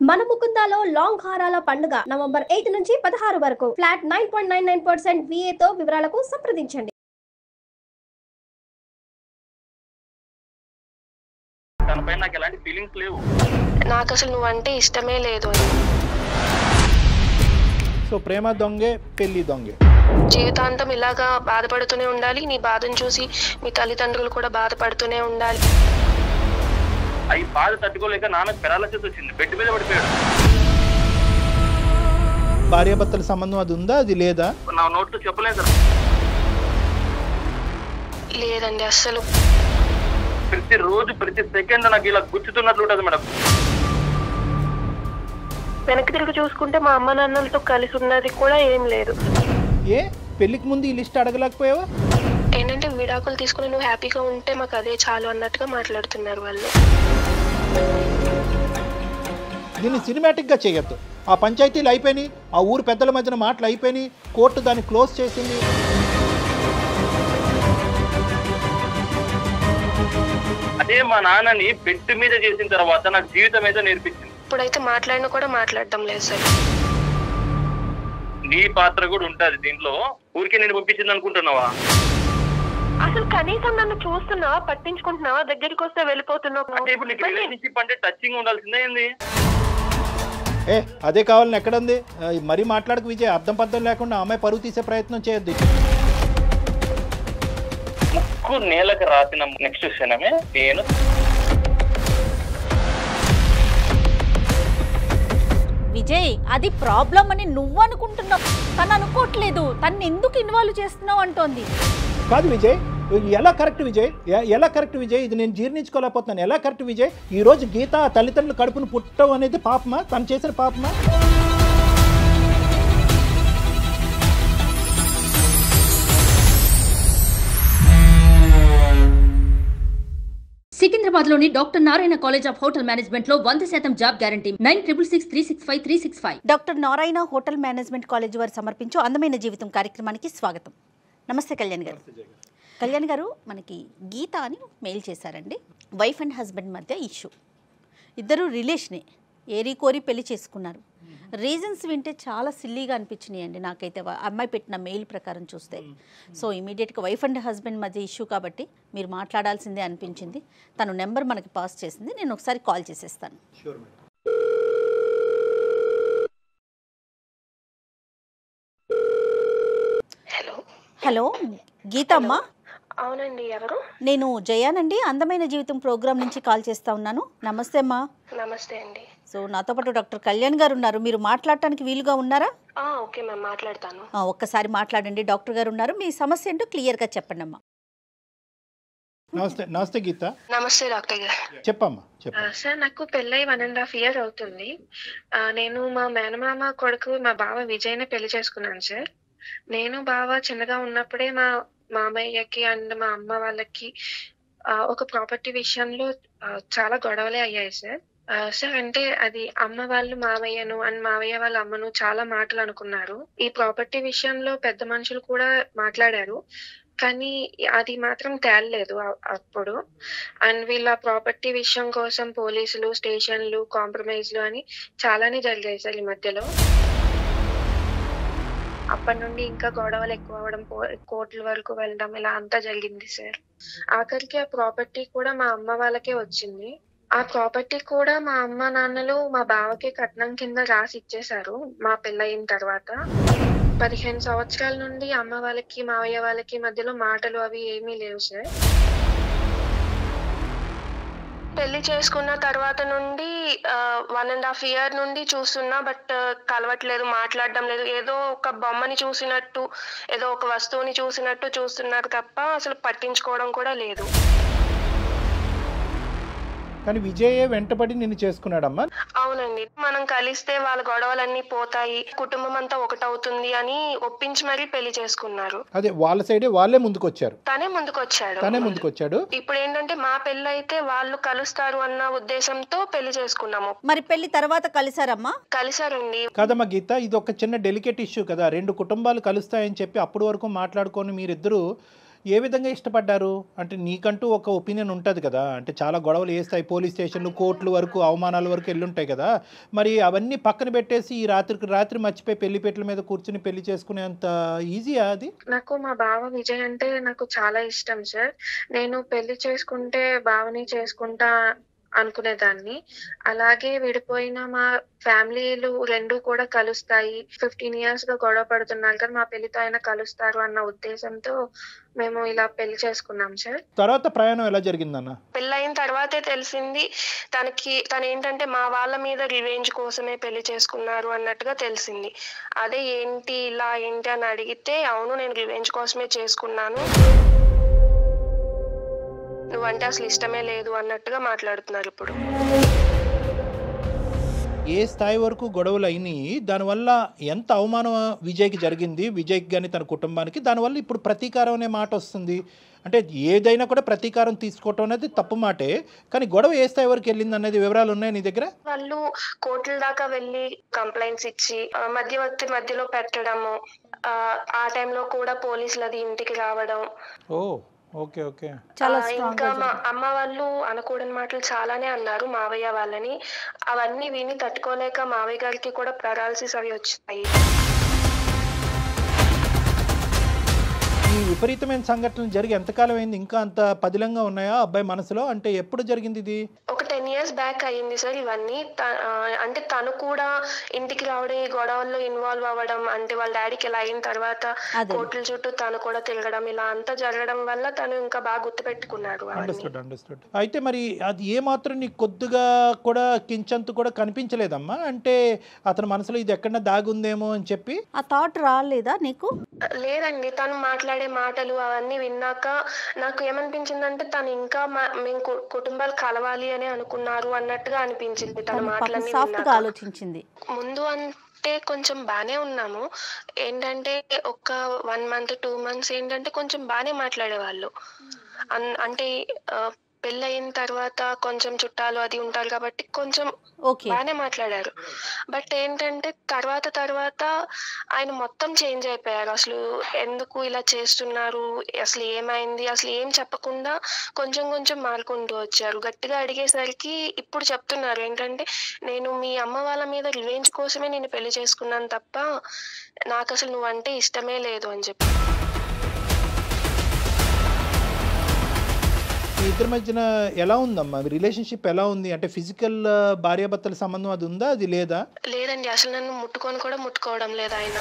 మన ముకుందాలో లాంగ్ హారాల పండుగ నవంబర్ 8 నుంచి 16 వరకు ఫ్లాట్ 9.99% VA తో వివరాలకు సంప్రదించండి. తనపై నాకు ఎలాంటి ఫీలింగ్స్ లేవు. నాకు అసలు నువ్వంటే ఇష్టమే లేదు. సో ప్రేమ దొంగే పెళ్లి దొంగే జీవితాంతం ఇలాగా బాధపడుతూనే ఉండాలి. నీ బాధను చూసి మీ తల్లిదండ్రులు కూడా బాధపడుతూనే ఉండాలి. అవి బాధ తట్టుకోలేక నాన్న పెరాలసిస్ వచ్చింది, బెడ్ మీద పడిపోయాడు. భార్యాభర్తల సంబంధం అది ఉందా, అది లేదా? నా నోట్లో చెప్పలేదు సార్. లేదండి, అస్సలు. ప్రతి రోజు ప్రతి సెకండ్ నాకు ఇలా గుర్తుతున్నట్లు ఉంటుంది మేడం. వెనక్కి తిరిగి చూసుకుంటే మా అమ్మ నాన్నలతో కలిసి ఉన్నది కూడా ఏం లేదు. ఏ పెళ్లికి ముందు ఈ లిస్ట్ అడగలేకపోయావా? ఏంటంటే విడాకులు తీసుకుని నువ్వు హ్యాపీగా ఉంటే మాకు అదే చాలు అన్నట్టుగా మాట్లాడుతున్నారు వాళ్ళు. దీన్ని సినిమాటిక్గా చేయొద్దు. ఆ పంచాయతీలు అయిపోయినాయి, ఆ ఊరు పెద్దల మధ్యన మాటలు అయిపోయినాయి, కోర్టు దాన్ని క్లోజ్ చేసింది. అదే మా నాన్నని బెడ్ మీద చేసిన తర్వాత నాకు జీవితం ఏదో నేర్పించింది. ఇప్పుడైతే మాట్లాడినా కూడా మాట్లాడటం లేదు సార్. నీ పాత్ర కూడా ఉంటది దీంట్లో. ఊరికే నేను పంపించింది అనుకుంటున్నావా? అసలు కనీసం నన్ను చూస్తున్నావా, పట్టించుకుంటున్నావా, దగ్గరికి వస్తే వెళ్ళిపోతున్నావు. అంటే ఇప్పుడు నీకు రిలేషన్షిప్ అంటే టచింగ్ ఉండాల్సిందే ఏంది? ఏ అదే కావాలని ఎక్కడుంది? మరీ మాట్లాడకు విజయ్, అర్థం పర్థం లేకుండా అమ్మాయి పరువు తీసే ప్రయత్నం చేయొద్దు. ముక్కు నేలకు రాసిన నెక్స్ట్ క్షణమే నేను విజయ్, అది ప్రాబ్లం అని నువ్వు అనుకుంటున్నావు, తను అనుకోవట్లేదు. తను ఎందుకు ఇన్వాల్వ్ చేస్తున్నావు అంటోంది. కాదు విజయ్, ఎలా కరెక్ట్ విజయ్? ఎలా కరెక్ట్ విజయ్? ఇది నేను జీర్ణించుకోలేకపోతున్నాను. ఎలా కరెక్ట్ విజయ్? ఈరోజు గీత తల్లిదండ్రులు కడుపును పుట్టడం అనేది పాపమా? తను చేసిన పాపమా? సికింద్రాబాద్లోని doctor Narayana college of hotel management లో 100% job guarantee. 966365 doctor Narayana hotel management college వారు సమర్పించు అందమైన జీవితం కార్యక్రమానికి స్వాగతం. నమస్తే కళ్యాణ్ గారు. కళ్యాణ్ గారు, మనకి గీత అని మెయిల్ చేశారండి. వైఫ్ అండ్ హస్బెండ్ మధ్య ఇష్యూ, ఇద్దరు రిలేషనే, ఏరి కోరి పెళ్లి చేసుకున్నారు. రీజన్స్ వింటే చాలా సిల్లీగా అనిపించినాయి అండి నాకైతే అమ్మాయి పెట్టిన మెయిల్ ప్రకారం చూస్తే. సో ఇమీడియట్గా వైఫ్ అండ్ హస్బెండ్ మధ్య ఇష్యూ కాబట్టి మీరు మాట్లాడాల్సిందే అనిపించింది. తను నెంబర్ మనకి పాస్ చేసింది, నేను ఒకసారి కాల్ చేసేస్తాను. హలో హలో గీతమ్మ. అవునండి, ఎవరు? నేను జయానండి, అందమైన జీవితం ప్రోగ్రామ్ నుంచి కాల్ చేస్తా ఉన్నాను. నమస్తే అమ్మా. నమస్తే అండి. సో నాతో పాటు డాక్టర్ కళ్యాణ్ గారు ఉన్నారు, మీరు మాట్లాడటానికి వీలుగా ఉన్నారా? ఓకే మ్యామ్, మాట్లాడతాను. ఒక్కసారి మాట్లాడండి. డాక్టర్ గారు ఉన్నారు, మీ సమస్య ఏంటో క్లియర్గా చెప్పండి అమ్మా. నమస్తే. నమస్తే గీత. నమస్తే డాక్టర్ గారు. చెప్పమ్మా. సార్, నాకు పెళ్ళై 1.5 years అవుతుంది. నేను మా మేనమామ కొడుకు మా బావ విజయ్ని పెళ్లి చేసుకున్నాను సార్. నేను బావ చిన్నగా ఉన్నప్పుడే మా మామయ్యకి అండ్ మా అమ్మ వాళ్ళకి ఒక ప్రాపర్టీ విషయంలో చాలా గొడవలే అయ్యాయి సార్. సార్, అంటే అది అమ్మ వాళ్ళు మావయ్యను అండ్ మావయ్య వాళ్ళ అమ్మను చాలా మాటలు అనుకున్నారు. ఈ ప్రాపర్టీ విషయంలో పెద్ద మనుషులు కూడా మాట్లాడారు, కానీ అది మాత్రం తేలలేదు అప్పుడు. అండ్ వీళ్ళ ప్రాపర్టీ విషయం కోసం పోలీసులు, స్టేషన్లు, కాంప్రమైజ్లు అని చాలానే జరిగాయి సార్ ఈ మధ్యలో. అప్పటి నుండి ఇంకా గొడవలు ఎక్కువ అవడం, కోర్టుల వరకు వెళ్ళడం, ఇలా అంతా జరిగింది సార్. ఆఖరికి ఆ ప్రాపర్టీ కూడా మా అమ్మ వాళ్ళకే వచ్చింది. ఆ ప్రాపర్టీ కూడా మా అమ్మ నాన్నలు మా బావకి కట్నం కింద రాసి ఇచ్చేశారు మా పెళ్ళయిన తర్వాత. 15 సంవత్సరాల నుండి అమ్మ వాళ్ళకి మావయ్య వాళ్ళకి మధ్యలో మాటలు అవి ఏమీ లేవు సార్. పెళ్లి చేసుకున్న తర్వాత నుండి 1.5 year నుండి చూస్తున్నా, బట్ కలవట్లేదు, మాట్లాడడం లేదు. ఏదో ఒక బొమ్మని చూసినట్టు, ఏదో ఒక వస్తువుని చూసినట్టు చూస్తున్నారు తప్ప అసలు పట్టించుకోవడం కూడా లేదు. కానీ విజయ్ వెంటబడి నిన్ను చేసుకున్నాడమ్మా. అవునండి, మనం కలిస్తే వాళ్ళ గొడవలన్నీ పోతాయి, కుటుంబం అంతా ఒకటవుతుంది అని ఒప్పించి మరీ పెళ్లి చేసుకున్నారు. అదే వాళ్ళ సైడే వాళ్ళే ముందుకొచ్చారు. తనే ముందుకొచ్చాడు. ఇప్పుడు ఏంటంటే మా పెళ్లి అయితే వాళ్ళు కలుస్తారు అన్న ఉద్దేశంతో పెళ్లి చేసుకున్నాము. మరి పెళ్లి తర్వాత కలిసారమ్మా? కలిసారండి. కాదమ్మా గీత, ఇది ఒక చిన్న డెలికేట్ ఇష్యూ కదా. రెండు కుటుంబాలు కలుస్తాయని చెప్పి అప్పటి వరకు మాట్లాడుకొని మీరిద్దరూ ఏ విధంగా ఇష్టపడ్డారు? అంటే నీకంటూ ఒక ఒపీనియన్ ఉంటుంది కదా, అంటే చాలా గొడవలు వేస్తాయి, పోలీస్ స్టేషన్లు, కోర్టుల వరకు, అవమానాల వరకు వెళ్ళుంటాయి కదా, మరి అవన్నీ పక్కన పెట్టేసి ఈ రాత్రికి రాత్రి మర్చిపోయి పెళ్లిపేటల మీద కూర్చుని పెళ్లి చేసుకునేంత ఈజీయా అది? నాకు మా బావ విజయ్ అంటే నాకు చాలా ఇష్టం సార్. నేను పెళ్లి చేసుకుంటే బావని చేసుకుంటా అనుకునేదాన్ని. అలాగే విడిపోయిన మా ఫ్యామిలీలు రెండు కూడా కలుస్తాయి. 15 years గా గొడవ పడుతున్నాం కానీ మా పెళ్లితో అయినా కలుస్తారు అన్న ఉద్దేశంతో మేము ఇలా పెళ్లి చేసుకున్నాం సార్. తర్వాత ప్రయాణం ఎలా జరిగిందన్న? పెళ్ళైన తర్వాతే తెలిసింది తను ఏంటంటే మా వాళ్ళ మీద రివెంజ్ కోసమే పెళ్లి చేసుకున్నారు అన్నట్టుగా తెలిసింది. అదే ఏంటి ఇలా ఏంటి అని అడిగితే, అవును నేను రివెంజ్ కోసమే చేసుకున్నాను, నువ్వంటే అసలు ఇష్టమే లేదు అన్నట్టుగా మాట్లాడుతున్నారు ఇప్పుడు. ఏ స్థాయి వరకు గొడవలు అయినాయి, దానివల్ల ఎంత అవమానం విజయ్కి జరిగింది, విజయ్కి కానీ తన కుటుంబానికి, దానివల్ల ఇప్పుడు ప్రతీకారం అనే మాట వస్తుంది. అంటే ఏదైనా కూడా ప్రతీకారం తీసుకోవటం అనేది తప్పు మాటే, కానీ గొడవ ఏ స్థాయి వరకు వెళ్ళింది అనేది వివరాలు ఉన్నాయి నీ దగ్గర? వాళ్ళు కోర్టుల దాకా వెళ్ళి కంప్లైంట్స్ ఇచ్చి మధ్యవర్తి మధ్యలో పెట్టడము, ఆ టైంలో కూడా పోలీసులది ఇంటికి రావడం. ఓ ఓకే ఓకే. ఇంకా మా అమ్మ వాళ్ళు అనకూడని మాటలు చాలానే అన్నారు మావయ్య వాళ్ళని. అవన్నీ విని తట్టుకోలేక మావయ్య గారికి కూడా పెరాలసిస్ అవి వచ్చాయి. ఈ విపరీతమైన సంఘటనలు జరిగి ఎంతకాలం అయింది? ఇంకా అంత పదిలంగా ఉన్నాయా అబ్బాయి మనసులో? అంటే ఎప్పుడు జరిగింది ఇది? ఒక 10 years బ్యాక్ అయ్యింది సార్ ఇవన్నీ. అంటే తను కూడా ఇంటికి రావడం, ఈ గొడవల్లో ఇన్వాల్వ్ అవ్వడం, అంటే వాళ్ళ డాడీకి ఇలా అయిన తర్వాత కోర్టుల చుట్టూ తను కూడా తిరగడం, ఇలా అంతా జరగడం వల్ల తను ఇంకా బాగా గుర్తుపెట్టుకున్నాడు. అండర్స్టూడ్. అయితే మరి అది ఏ మాత్రం నీకు కొద్దిగా కూడా కించంతు కూడా కనిపించలేదమ్మా? అంటే అతని మనసులో ఇది ఎక్కడన్నా దాగుందేమో అని చెప్పి ఆ థాట్ రాలేదా నీకు? లేదండి, తను మాట్లాడే మాటలు అవన్నీ విన్నాక నాకు ఏమనిపించిందంటే తను ఇంకా మేము కుటుంబాలు కలవాలి అని అనుకున్నారు అన్నట్టుగా అనిపించింది తన మాటలన్నీ ఆలోచించింది. ముందు అంటే కొంచెం బానే ఉన్నాము, ఏంటంటే ఒక 1 month 2 months ఏంటంటే కొంచెం బానే మాట్లాడేవాళ్ళు. అంటే పెళ్ళయిన తర్వాత కొంచెం చుట్టాలు అది ఉంటారు కాబట్టి కొంచెం బానే మాట్లాడారు. బట్ ఏంటంటే తర్వాత ఆయన మొత్తం చేంజ్ అయిపోయారు. అసలు ఎందుకు ఇలా చేస్తున్నారు, అసలు ఏమైంది, అసలు ఏం చెప్పకుండా కొంచెం మారుకుంటూ వచ్చారు. గట్టిగా అడిగేసరికి ఇప్పుడు చెప్తున్నారు ఏంటంటే, నేను మీ అమ్మ వాళ్ళ మీద రివెంజ్ కోసమే నేను పెళ్లి చేసుకున్నాను తప్ప నాకు అసలు నువ్వంటే ఇష్టమే లేదు అని చెప్పి. ఇద్దరి మధ్యన ఎలా ఉందమ్మా రిలేషన్షిప్? ఎలా ఉంది అంటే ఫిజికల్ భార్యాభర్తల సంబంధం అది ఉందా, అది లేదా? లేదండి, అసలు నన్ను ముట్టుకోవడం లేదు ఆయన.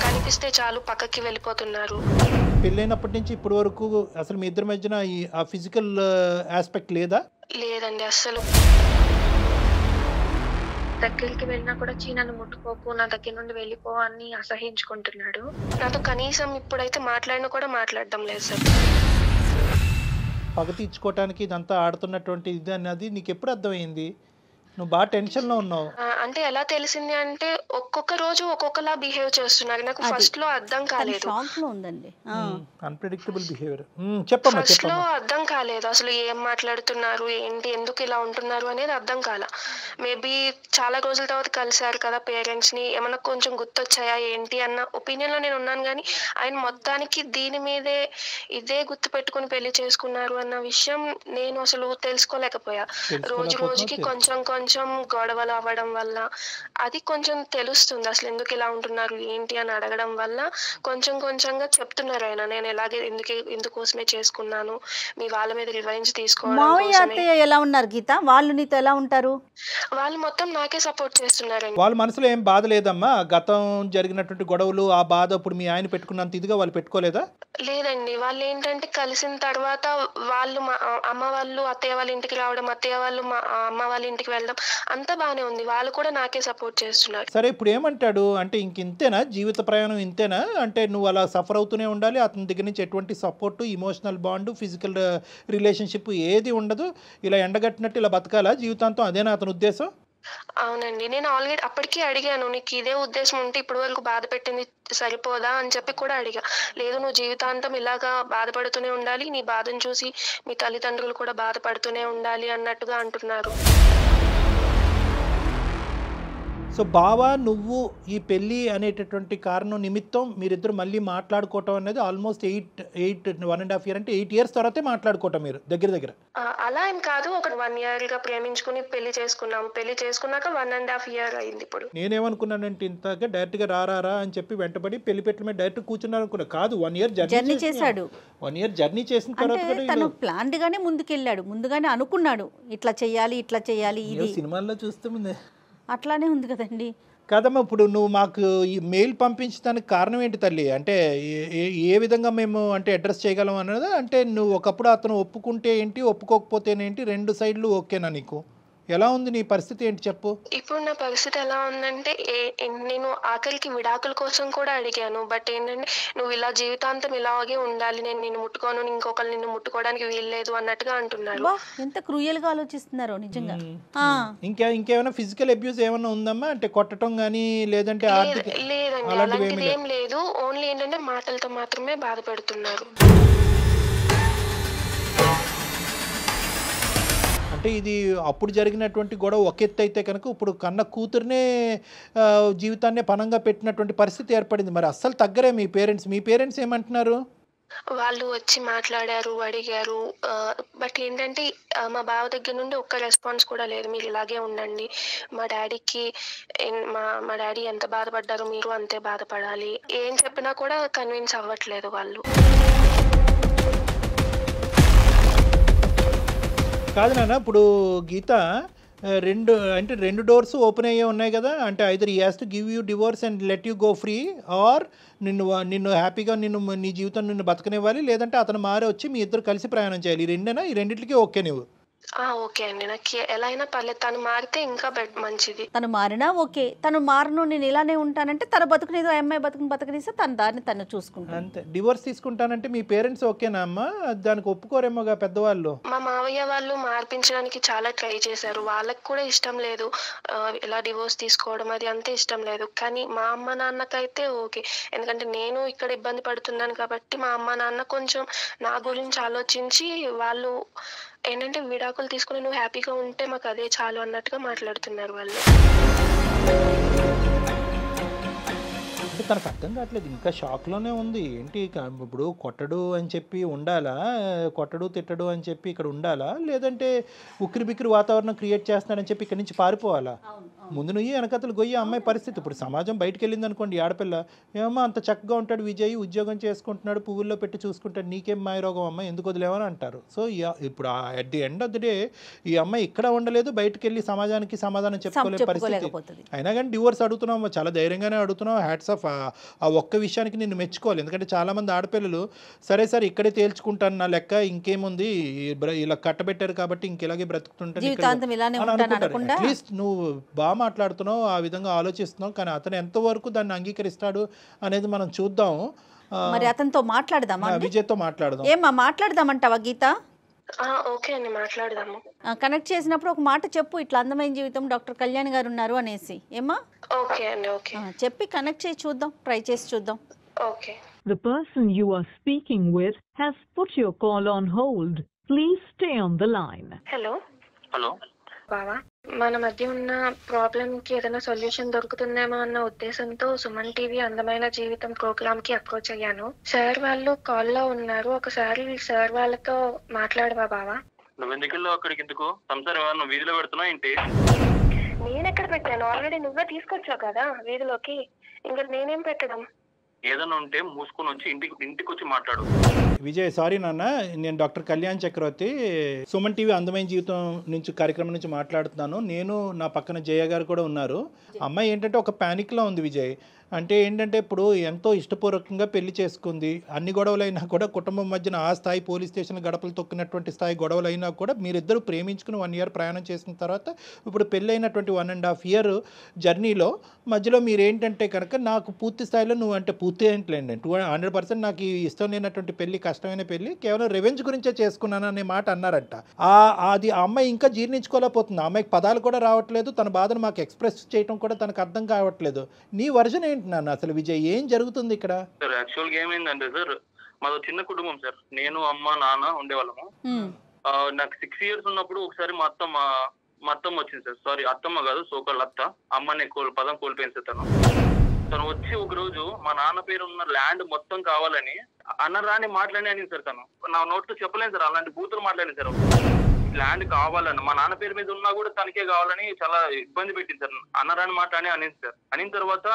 కనిపిస్తే చాలు పక్కకి వెళ్ళిపోతున్నారు. పెళ్ళైనప్పటి నుంచి ఇప్పటి వరకు అసలు మీ ఇద్దరి మధ్యన ఆ ఫిజికల్ ఆస్పెక్ట్ లేదా? లేదండి, అసలు. దగ్గరికి వెళ్ళినా కూడా నన్ను ముట్టుకోకు, నా దగ్గర నుండి వెళ్ళిపో అని అసహించుకుంటున్నాడు. నాతో కనీసం ఇప్పుడైతే మాట్లాడినా కూడా మాట్లాడడం లేదు సార్. పగ తీర్చుకోవటానికి ఇదంతా ఆడుతున్నటువంటి ఇది అన్నది నీకు ఎప్పుడు అర్థమైంది? నువ్వు బాగా టెన్షన్ లో ఉన్నావు. అంటే ఎలా తెలిసింది అంటే ఒక్కొక్క రోజు ఒక్కొక్కలా బిహేవ్ చేస్తున్నారు. నాకు ఫస్ట్ లో అర్థం కాలేదు. Unpredictable behaviour. చెప్పమ్మా. ఫస్ట్ లో అర్థం కాలేదు అసలు ఏం మాట్లాడుతున్నారు, ఏంటి, ఎందుకు ఇలా ఉంటున్నారు అనేది అర్థం కాల. మేబీ చాలా రోజుల తర్వాత కలిసారు కదా పేరెంట్స్ ని, ఏమన్నా కొంచెం గుర్తొచ్చాయా ఏంటి అన్న ఒపీనియన్ లో నేను ఉన్నాను. కానీ ఆయన మొత్తానికి దీని మీదే ఇదే గుర్తు పెట్టుకుని పెళ్లి చేసుకున్నారు అన్న విషయం నేను అసలు తెలుసుకోలేకపోయా. రోజుకి కొంచెం గొడవలు అవ్వడం వల్ల అది కొంచెం తెలుస్తుంది అసలు ఎందుకు ఇలా ఉంటున్నారు ఏంటి అని అడగడం వల్ల కొంచెంగా చెప్తున్నారు ఆయన, నేను ఎలాగే ఎందుకోసమే చేసుకున్నాను, మీ వాళ్ళ మీద రివెంజ్ తీసుకోవడం. ఎలా ఉన్నారు గీత? వాళ్ళు నీతో ఎలా ఉంటారు? వాళ్ళు మొత్తం నాకే సపోర్ట్ చేస్తున్నారు. వాళ్ళ మనసులో ఏం బాధ లేదమ్మా? గతం జరిగినటువంటి గొడవలు, ఆ బాధ ఇప్పుడు మీ ఆయన పెట్టుకున్నంత ఇదిగా వాళ్ళు పెట్టుకోలేదా? లేదండి, వాళ్ళు ఏంటంటే కలిసిన తర్వాత వాళ్ళు మా అమ్మ వాళ్ళు అత్తయ్య వాళ్ళ ఇంటికి రావడం, అత్తయ్య వాళ్ళు మా అమ్మ వాళ్ళ ఇంటికి వెళ్ళడం అంతా బానే ఉంది. వాళ్ళు కూడా నాకే సపోర్ట్ చేస్తున్నారు. సరే, ఇప్పుడు ఏమంటాడు అంటే ఇంతేనా జీవిత ప్రయాణం, ఇంతేనా అంటే నువ్వు అలా సఫర్ అవుతూనే ఉండాలి, అతని దగ్గర నుంచి ఎటువంటి support, emotional bond, physical relationship ఏది ఉండదు, ఇలా ఎండగట్టినట్టు ఇలా బతకాలా జీవితాంతం? అదేనా అతని ఉద్దేశం? అవునండి, నేను ఆల్రెడీ అప్పటికీ అడిగాను, నీకు ఇదే ఉద్దేశం ఉంటే ఇప్పటి వరకు బాధ పెట్టింది సరిపోదా అని చెప్పి కూడా అడిగా. లేదు, నువ్వు జీవితాంతం ఇలాగా బాధపడుతూనే ఉండాలి, నీ బాధను చూసి మీ తల్లిదండ్రులు కూడా బాధపడుతూనే ఉండాలి అన్నట్టుగా అంటున్నారు. సో బావా నువ్వు ఈ పెళ్ళి అనేటటువంటి కారణం నిమిత్తం మీరిద్దరు మళ్ళీ మాట్లాడుకోవటం అనేది ఆల్మోస్ట్ 1.5 year అంటే 8 years తర్వాతే మాట్లాడుకోవటం మీరు దగ్గర అలా ఏం కాదు, ఒక 1 year గా ప్రేమించుకుని పెళ్లి చేసుకున్నాం. పెళ్లి చేసుకున్నాక 1.5 year అయింది. ఇప్పుడు నేనేమనుకున్నానంటే ఇంతగా డైరెక్ట్గా రారా అని చెప్పి వెంటబడి పెళ్లి పెట్టిన మీద డైరెక్ట్ కూర్చున్నారు అనుకున్నా. కాదు 1 year జర్నీ చేశాడు. 1 year జర్నీ చేసిన తర్వాత అంటే తను ప్లాన్డ్ గానే ముందుకెళ్ళాడు, ముందుగానే అనుకున్నాడు ఇట్లా చెయ్యాలి ఇది సినిమాల్లో చూస్తే అట్లానే ఉంది కదండి. కాదమ్మా, ఇప్పుడు నువ్వు మాకు ఈ మెయిల్ పంపించడానికి కారణం ఏంటి తల్లి? అంటే ఏ విధంగా మేము అంటే అడ్రస్ చేయగలం అన్నది, అంటే నువ్వు ఒకప్పుడు అతను ఒప్పుకుంటే ఏంటి, ఒప్పుకోకపోతేనేంటి, 2 సైడ్లు ఓకేనా నీకు? ఎలా ఉంది నీ పరిస్థితి ఏంటి చెప్పు? ఇప్పుడు నా పరిస్థితి ఎలా ఉందంటే నేను ఆఖరికి విడాకుల కోసం కూడా అడిగాను. బట్ ఏంటంటే నువ్వు ఇలా జీవితాంతం ఇలాగే ఉండాలి, నేను నిన్ను ముట్టుకోను, ఇంకొకరు నిన్ను ముట్టుకోవడానికి వీల్లేదు అన్నట్టుగా అంటున్నారు. ఎంత క్రూయల్ గా ఆలోచిస్తున్నారో నిజంగా. ఇంకేమైనా ఫిజికల్ అబ్యూస్ ఏమైనా ఉందమ్మా? అంటే కొట్టడం కానీ లేదంటే లేదండి, అలాంటిది ఏం లేదు. ఓన్లీ ఏంటంటే మాటలతో మాత్రమే బాధపడుతున్నారు. అంటే ఇది అప్పుడు జరిగినటువంటి గొడవ ఒక ఎత్తు అయితే కనుక ఇప్పుడు కన్న కూతురునే జీవితాన్ని పనంగా పెట్టినటువంటి పరిస్థితి ఏర్పడింది. మరి అస్సలు తగ్గరే మీ పేరెంట్స్ ఏమంటున్నారు? వాళ్ళు వచ్చి మాట్లాడారు, అడిగారు. బట్ ఏంటంటే మా బావ దగ్గర నుండి ఒక్క రెస్పాన్స్ కూడా లేదు. మీరు ఇలాగే ఉండండి, మా డాడీకి మా డాడీ ఎంత బాధపడ్డారు మీరు అంతే బాధపడాలి. ఏం చెప్పినా కూడా కన్విన్స్ అవ్వట్లేదు వాళ్ళు. కాదు నాన్న, ఇప్పుడు గీత రెండు డోర్స్ ఓపెన్ అయ్యే ఉన్నాయి కదా. అంటే either he has to give you divorce and let you go free, or నిన్ను హ్యాపీగా నీ జీవితం నిన్ను బతకనివ్వాలి, లేదంటే అతను మారి వచ్చి మీ ఇద్దరు కలిసి ప్రయాణం చేయాలి. ఈ రెండింటికి ఓకే నువ్వు? ఓకే అండి, నాకు ఎలా అయినా పర్లేదు. తను మారితే ఇంకా మంచిది. తను మారినా ఓకే, తను మారను నేను ఇలానే ఉంటానంటే తన బతుకునేదో అమ్మాయి బతకనిస్తే తన దారిని తను చూసుకుంటాను అంతే. డివోర్స్ తీసుకుంటానంటే మీ పేరెంట్స్ ఓకేనా అమ్మా? దానికి ఒప్పుకోరేమోగా పెద్దవాళ్ళు. మా మావయ్య వాళ్ళు మార్పించడానికి చాలా ట్రై చేశారు. వాళ్ళకి కూడా ఇష్టం లేదు ఇలా డివోర్స్ తీసుకోవడం, అది అంతే ఇష్టం లేదు. కానీ మా అమ్మ నాన్నకైతే ఓకే, ఎందుకంటే నేను ఇక్కడ ఇబ్బంది పడుతున్నాను కాబట్టి మా అమ్మ నాన్న కొంచెం నా గురించి ఆలోచించి వాళ్ళు ఏంటంటే విడాకులు తీసుకుని నువ్వు హ్యాపీగా ఉంటే మాకు అదే చాలు అన్నట్టుగా మాట్లాడుతున్నారు వాళ్ళు. అంటే తనకు అర్థం కావట్లేదు, ఇంకా షాక్లోనే ఉంది. ఏంటి ఇప్పుడు కొట్టడు అని చెప్పి ఉండాలా, కొట్టడు తిట్టడు అని చెప్పి ఇక్కడ ఉండాలా, లేదంటే ఉక్కిరి బిక్కిరి వాతావరణం క్రియేట్ చేస్తున్నాడని చెప్పి ఇక్కడి నుంచి పారిపోవాలా? ముందు నువ్వు వెనకతలు గొయ్యి అమ్మాయి పరిస్థితి. ఇప్పుడు సమాజం బయటకు వెళ్ళింది అనుకోండి, ఆడపిల్ల ఏమో అంత చక్కగా ఉంటాడు విజయ్, ఉద్యోగం చేసుకుంటున్నాడు, పువ్వుల్లో పెట్టి చూసుకుంటాడు, నీకేం మాయరోగం అమ్మాయి ఎందుకు వదిలేవని అంటారు. సో ఇప్పుడు at the end of the day ఈ అమ్మాయి ఇక్కడ ఉండలేదు, బయటకు వెళ్ళి సమాజానికి సమాధానం చెప్పుకోలేని పరిస్థితి. అయినా కానీ డివోర్స్ అడుగుతున్నావు, చాలా ధైర్యంగానే అడుగుతున్నావు. Hats off. ఆ ఒక్క విషయానికి నిన్ను మెచ్చుకోవాలి. ఎందుకంటే చాలామంది ఆడపిల్లలు సరే సరే ఇక్కడే తేల్చుకుంటాను, నా లెక్క ఇంకేముంది, ఇలా కట్టబెట్టారు కాబట్టి ఇంకెలాగే బ్రతుకుతుంటాను. అట్లీస్ట్ నువ్వు బాగా మాట్లాడుతున్నావు, ఆ విధంగా ఆలోచిస్తున్నావు, కానీ అతను ఎంతవరకు దాన్ని అంగీకరిస్తాడు అనేది మనం చూద్దాం. మరి అతనితో మాట్లాడదామా? విజయ్తో మాట్లాడదాం. మాట్లాడదామంటావా గీత? ఓకే అండి, మాట్లాడదాము. కనెక్ట్ చేసినప్పుడు ఒక మాట చెప్పు, ఇట్లా అందమైన జీవితం డాక్టర్ కళ్యాణ్ గారు ఉన్నారు అనేసి. ఏమా? ఓకే అండి, ఓకే చెప్పి కనెక్ట్ చేసి చూద్దాం, ట్రై చేసి చూద్దాం. Okay. The person you are speaking with has put your call on hold. Please stay on the line. Hello hello బావా, మన మధ్య ఉన్న ప్రాబ్లం కి ఏదైనా సొల్యూషన్ దొరుకుతుందేమో అన్న ఉద్దేశంతో సుమన్ టీవీ అందమైన జీవితం ప్రోగ్రామ్ కి అప్రోచ్ అయ్యాను. సార్ వాళ్ళు కాల్లో ఉన్నారు, ఒకసారి సార్ వాళ్ళతో మాట్లాడవా బావా? నువ్వు ఎందుకు వెళ్ళావు అక్కడికి? ఎందుకు సంసారం ఏమన్నా వీధిలో పెడుతున్నావు ఏంటి? నేను ఎక్కడ పెట్టాను? ఆల్రెడీ నువ్వే తీసుకొచ్చావు కదా వీధిలోకి, ఇంకా నేనేం పెట్టడం? ఏదైనా ఉంటే మూసుకొని వచ్చి ఇంటికి వచ్చి మాట్లాడు. విజయ్, సారీ నాన్న, నేను డాక్టర్ కళ్యాణ్ చక్రవర్తి, సుమన్ టీవీ అందమైన జీవితం నుంచి కార్యక్రమం నుంచి మాట్లాడుతున్నాను. నేను నా పక్కన జయ గారు కూడా ఉన్నారు. అమ్మాయి ఏంటంటే ఒక ప్యానిక్లో ఉంది విజయ్. అంటే ఏంటంటే ఇప్పుడు ఎంతో ఇష్టపూర్వకంగా పెళ్లి చేసుకుంది, అన్ని గొడవలైనా కూడా కుటుంబం మధ్యన ఆ స్థాయి పోలీస్ స్టేషన్ గడపలు తొక్కినటువంటి స్థాయి గొడవలైనా కూడా మీరిద్దరూ ప్రేమించుకుని 1 year ప్రయాణం చేసిన తర్వాత ఇప్పుడు పెళ్ళి అయినటువంటి 1.5 year జర్నీలో మధ్యలో మీరేంటంటే కనుక నాకు పూర్తి స్థాయిలో నువ్వు అంటే పూర్తి ఏంటండి 100% నాకు ఇష్టం లేనటువంటి పెళ్లి, కష్టమైన పెళ్లి, కేవలం రెవెంజ్ గురించే చేసుకున్నాను అనే మాట అన్నారంట. అది ఆ అమ్మాయి ఇంకా జీర్ణించుకోలేకపోతుంది. ఆ అమ్మాయికి పదాలు కూడా రావట్లేదు, తన బాధను మాకు ఎక్స్ప్రెస్ చేయడం కూడా తనకు అర్థం కావట్లేదు. నీ వర్జన్ ఏంటి నాన్న అసలు? విజయ్, ఏం జరుగుతుంది ఇక్కడ? సార్ యాక్చువల్గా ఏమైందంటే సార్, మాది చిన్న కుటుంబం సార్. నేను అమ్మ నాన్న ఉండేవాళ్ళము. నాకు 6 years ఉన్నప్పుడు ఒకసారి మా అత్త మా అత్తమ్మ వచ్చింది సార్. సారీ అత్తమ్మ కాదు, సోకల్ అత్త. అమ్మని పదం కోల్పోయింది సార్. తను వచ్చి ఒక రోజు మా నాన్న పేరు ఉన్న ల్యాండ్ మొత్తం కావాలని అన్నరాని మాట్లాడి అనింది సార్. తను నా నోట్లో చెప్పలేను సార్, అలాంటి బూతులు మాట్లాడింది సార్. ల్యాండ్ కావాలని మా నాన్న పేరు మీద ఉన్నా కూడా తనకే కావాలని చాలా ఇబ్బంది పెట్టింది సార్. అన్నరాని మాట్లాడి అనింది సార్. అనిన తర్వాత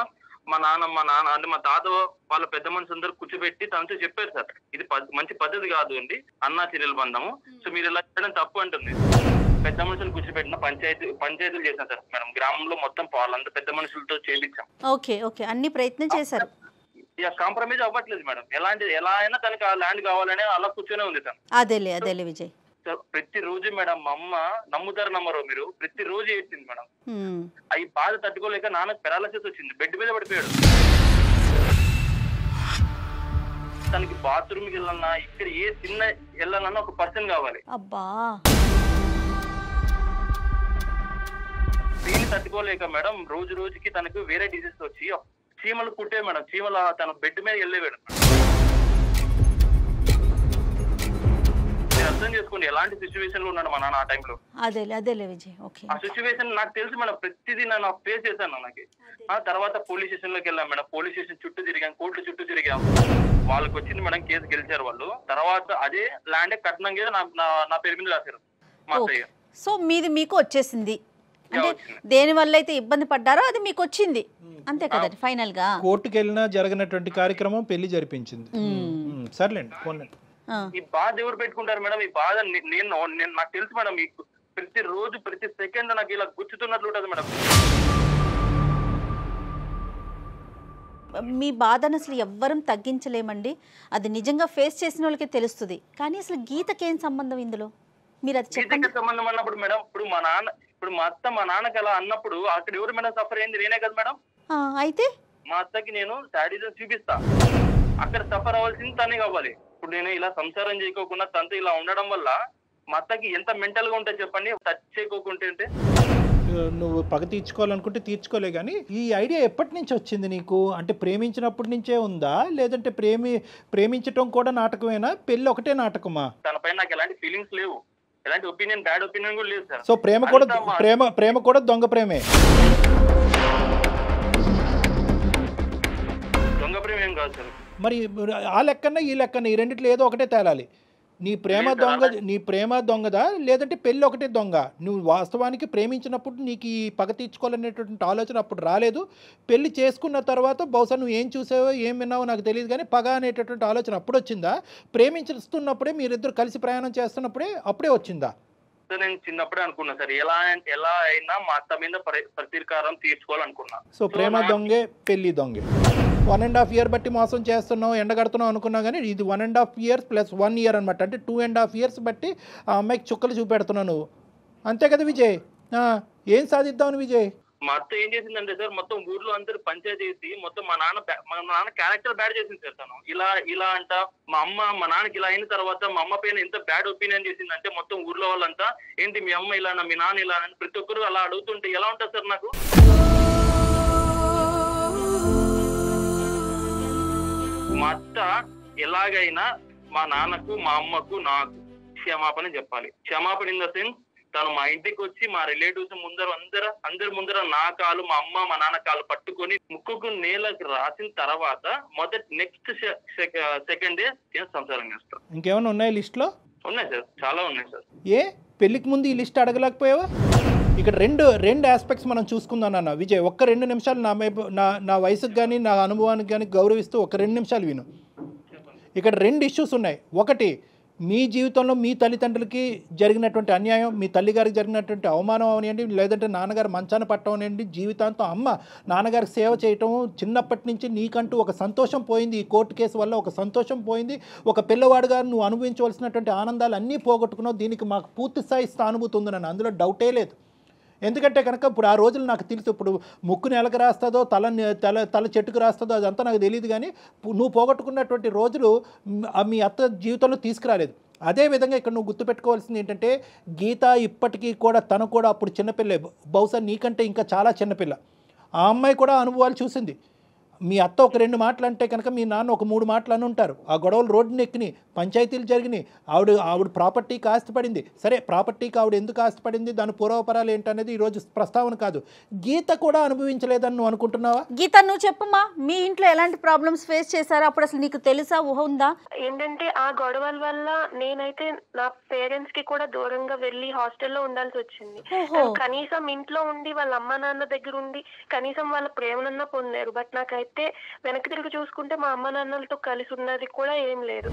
మా నాన్న అంటే మా తాత వాళ్ళ పెద్ద మనిషి అందరూ కూర్చోబెట్టి తనతో చెప్పారు సార్, ఇది మంచి పద్ధతి కాదు అండి అన్నా చెల్లెల బంధము, సో మీరు ఇలా చేయడం తప్పు అంటుంది. పెద్ద మనుషులు కూర్చోబెట్టిన పంచాయతీలు చేశాం సార్ మేడం. గ్రామంలో మొత్తం వాళ్ళంతా పెద్ద మనుషులతో చేయించాం. ఓకే ఓకే, అన్ని ప్రయత్నం చేశారు. ఇక కాంప్రమైజ్ అవ్వట్లేదు మేడం. ఎలా అయినా తనకి ఆ ల్యాండ్ కావాలని అలా కూర్చొనే ఉంది తను. అదేలే విజయ్. ప్రతిరోజు మేడం మా అమ్మ నమ్ముతారు నమ్మరో మీరు, ప్రతిరోజు ఏడ్చింది మేడం. అవి బాధ తట్టుకోలేక నాన్నకు పెరాలసిస్ వచ్చింది, బెడ్ మీద పడిపోయాడు. తనకి బాత్రూమ్ కి వెళ్ళాలన్నా ఇక్కడ ఏ చిన్న వెళ్ళాలన్నా ఒక పర్సన్ కావాలి. అబ్బా, దీన్ని తట్టుకోలేక మేడం రోజు రోజుకి తనకు వేరే డిసీజ్ వచ్చి చీమలు కుట్టే మేడం. చీమల తన బెడ్ మీద వెళ్ళేవాడు. అర్థం చేసుకోండి ఎలాంటి సిచ్యువేషన్ లో ఉన్నాడు మా నాన్న ఆ టైంలో. అదేలే విజయ్. ఓకే, ఆ సిచ్యువేషన్ నాకు తెలుసు మేడం. ప్రతిదీ నేను ఫేస్ చేశాను. నాకు ఆ తర్వాత పోలీస్ స్టేషన్ లోకి వెళ్ళాం మేడం. పోలీస్ స్టేషన్ చుట్టూ తిరిగాం, కోర్టు చుట్టూ తిరిగాం. వాళ్ళకి వచ్చింది మేడం, కేసు గెలిచారు వాళ్ళు. తర్వాత అదే ల్యాండ్ కట్నంగా నా పేరు మీద రాశారు మా అత్తయ్య. సో మీది మీకు వచ్చేసింది, అంటే దేని వల్ల అయితే ఇబ్బంది పడ్డారో అది మీకు వచ్చింది, అంతే కదండి. ఫైనల్ గా కోర్టుకు వెళ్ళినా జరగనటువంటి కార్యక్రమం పెళ్లి జరిపించింది. సర్లేండి, ఫోన్. ఈ బాధ ఎవరు పెట్టుకుంటారు మేడం? ఈ బాధ నేను నాకు తెలుసు మేడం. మీకు ప్రతి రోజు ప్రతి సెకండ్ నాకు ఇలా గుచ్చుతున్నట్లు ఉంటుంది మేడం. మీ బాధను అసలు ఎవ్వరం తగ్గించలేమండి. అది నిజంగా ఫేస్ చేసిన వాళ్ళకే తెలుస్తుంది. కానీ అసలు గీతకేం సంబంధం ఇందులో? మీరు అది గీతకి సంబంధం అన్నప్పుడు మేడం, ఇప్పుడు మా అత్త మా నాన్నకి అలా అన్నప్పుడు అక్కడ ఎవరు మేడం సఫర్ అయింది? నేనే కదా మేడం. అయితే మా అత్తకి నేను శాడిజం చూపిస్తా, అక్కడ సఫర్ అవ్వాల్సింది తనే కావాలి. ఇప్పుడు నేను ఇలా సంసారం చేయకోకుండా తనతో ఇలా ఉండడం వల్ల మా అత్తకి ఎంత మెంటల్ గా ఉంటుంది చెప్పండి. టచ్ చేయకోకుంటే నువ్వు పగ తీర్చుకోవాలనుకుంటే తీర్చుకోలే. కానీ ఈ ఐడియా ఎప్పటి నుంచి వచ్చింది నీకు? అంటే ప్రేమించినప్పటి నుంచే ఉందా, లేదంటే ప్రేమించటం కూడా నాటకమేనా? పెళ్లి ఒకటే నాటకమా? తనపైన నాకు ఎలాంటి ఫీలింగ్స్ లేవు, ఎలాంటి బ్యాడ్ ఒపీనియన్ కూడా లేదు సార్. సో ప్రేమ కూడా దొంగ ప్రేమే. దొంగ ప్రేమ ఏం కాదు సార్. మరి ఆ లెక్కన ఈ లెక్కన ఈ రెండిట్లో ఏదో ఒకటే తేలాలి. నీ ప్రేమ దొంగదా, లేదంటే పెళ్ళి ఒకటే దొంగ? నువ్వు వాస్తవానికి ప్రేమించినప్పుడు నీకు ఈ పగ తీర్చుకోవాలనేటువంటి ఆలోచన అప్పుడు రాలేదు. పెళ్లి చేసుకున్న తర్వాత బహుశా నువ్వు ఏం చూసావో ఏం విన్నావో నాకు తెలియదు, కానీ పగ అనేటటువంటి ఆలోచన అప్పుడు వచ్చిందా? ప్రేమించుతున్నప్పుడే, మీరిద్దరు కలిసి ప్రయాణం చేస్తున్నప్పుడే అప్పుడే వచ్చిందా? నేను చిన్నప్పుడే అనుకున్నా సార్, ఎలా అయినా మా అత్త మీద ప్రతీకారం తీర్చుకోవాలనుకున్నా. సో ప్రేమ దొంగే, పెళ్లి దొంగే. 1.5 years బట్టి మోసం చేస్తున్నావు, ఎండగడుతున్నావు అనుకున్నా, కానీ ఇది 1.5 years + 1 year అనమాట. అంటే 2.5 years బట్టి ఆ అమ్మాయికి చుక్కలు చూపెడుతున్నావు నువ్వు, అంతే కదా విజయ్? ఏం సాధిద్దామని విజయ్? మా అత్త ఏం చేసిందంటే సార్, మొత్తం ఊర్లో అందరూ పంచాయతీ చేసి మొత్తం మా నాన్న క్యారెక్టర్ బ్యాడ్ చేసింది సార్. తను ఇలా అంట మా నాన్నకి ఇలా అయిన తర్వాత మా అమ్మ పైన ఎంత బ్యాడ్ ఒపీనియన్ చేసిందంటే మొత్తం ఊర్లో వాళ్ళంతా ఏంటి మీ అమ్మ ఇలా, మీ నాన్న ఇలా అని ప్రతి ఒక్కరు అలా అడుగుతుంటే ఎలా ఉంటుంది సార్ నాకు? మా అత్త ఎలాగైనా మా నాన్నకు, మా అమ్మకు, నాకు క్షమాపణ చెప్పాలి. క్షమాపణ ఇన్ ద సెన్స్, తను మా ఇంటికి వచ్చి మా రిలేటివ్స్ అందరి ముందర నా కాలు, మా అమ్మ మా నాన్న కాలు పట్టుకొని ముక్కుకు నేలకు రాసిన తర్వాత నెక్స్ట్ సెకండ్ డే నేను సంసారం చేస్తాను. ఇంకేమైనా ఉన్నాయి లిస్ట్ లో? ఉన్నాయి సార్, చాలా ఉన్నాయి సార్. ఏ పెళ్లికి ముందు ఈ లిస్ట్ అడగలేకపోయావా? ఇక్కడ రెండు ఆస్పెక్ట్స్ మనం చూసుకుందాం అన్న విజయ్. ఒక్క 2 నిమిషాలు నా వయసుకు కానీ నా అనుభవానికి కానీ గౌరవిస్తూ ఒక 2 నిమిషాలు విను. ఇక్కడ 2 ఇష్యూస్ ఉన్నాయి. ఒకటి, మీ జీవితంలో మీ తల్లిదండ్రులకి జరిగినటువంటి అన్యాయం, మీ తల్లిగారికి జరిగినటువంటి అవమానం అవనివ్వండి, లేదంటే నాన్నగారు మంచాన పట్టడం అనివ్వండి, జీవితాంతం అమ్మ నాన్నగారికి సేవ చేయటం, చిన్నప్పటి నుంచి నీకంటూ ఒక సంతోషం పోయింది. ఈ కోర్టు కేసు వల్ల ఒక సంతోషం పోయింది. ఒక పిల్లవాడుగా నువ్వు అనుభవించవలసినటువంటి ఆనందాలు అన్నీ పోగొట్టుకున్నావు. దీనికి మాకు పూర్తి స్థాయి స్థానుభూతి ఉంది నన్ను, అందులో డౌటే లేదు. ఎందుకంటే కనుక ఇప్పుడు ఆ రోజులు నాకు తెలుసు. ఇప్పుడు ముక్కు నెలకు రాస్తుందో తల చెట్టుకు రాస్తుందో అదంతా నాకు తెలియదు, కానీ నువ్వు పోగొట్టుకున్నటువంటి రోజులు మీ అత్త జీవితంలో తీసుకురాలేదు. అదేవిధంగా ఇక్కడ నువ్వు గుర్తుపెట్టుకోవాల్సింది ఏంటంటే, గీత ఇప్పటికీ కూడా తను కూడా అప్పుడు చిన్నపిల్లే, బహుశా నీకంటే ఇంకా చాలా చిన్నపిల్ల. ఆ అమ్మాయి కూడా అనుభవాలు చూసింది. మీ అత్త ఒక 2 మాటలు అంటే కనుక మీ నాన్న ఒక 3 మాటలు అని ఉంటారు. ఆ గొడవలు రోడ్డుని ఎక్కినాయి, పంచాయతీలు జరిగినాయి, ఆవిడ ప్రాపర్టీకి ఆస్తిపడింది. సరే, ప్రాపర్టీకి ఆవిడ ఎందుకు ఆస్తిపడింది, దాని పూర్వపరాలు ఏంటనేది ఈరోజు ప్రస్తావన కాదు. గీత కూడా అనుభవించలేదని నువ్వు అనుకుంటున్నావా? గీత, నువ్వు చెప్పమ్మా, మీ ఇంట్లో ఎలాంటి ప్రాబ్లమ్స్ ఫేస్ చేశారో అప్పుడు అసలు నీకు తెలుసా, ఊహ ఉందా? ఏంటంటే ఆ గొడవల వల్ల నేనైతే నా పేరెంట్స్ కి కూడా దూరంగా వెళ్లి హాస్టల్లో ఉండాల్సి వచ్చింది. కనీసం ఇంట్లో ఉండి వాళ్ళ అమ్మ నాన్న దగ్గర ఉండి కనీసం వాళ్ళ ప్రేమనన్నా పొందారు. బట్ నాకైతే వెనక్కి తిరిగి చూసుకుంటే మా అమ్మ నాన్నలతో కలిసి ఉన్నది కూడా ఏం లేదు.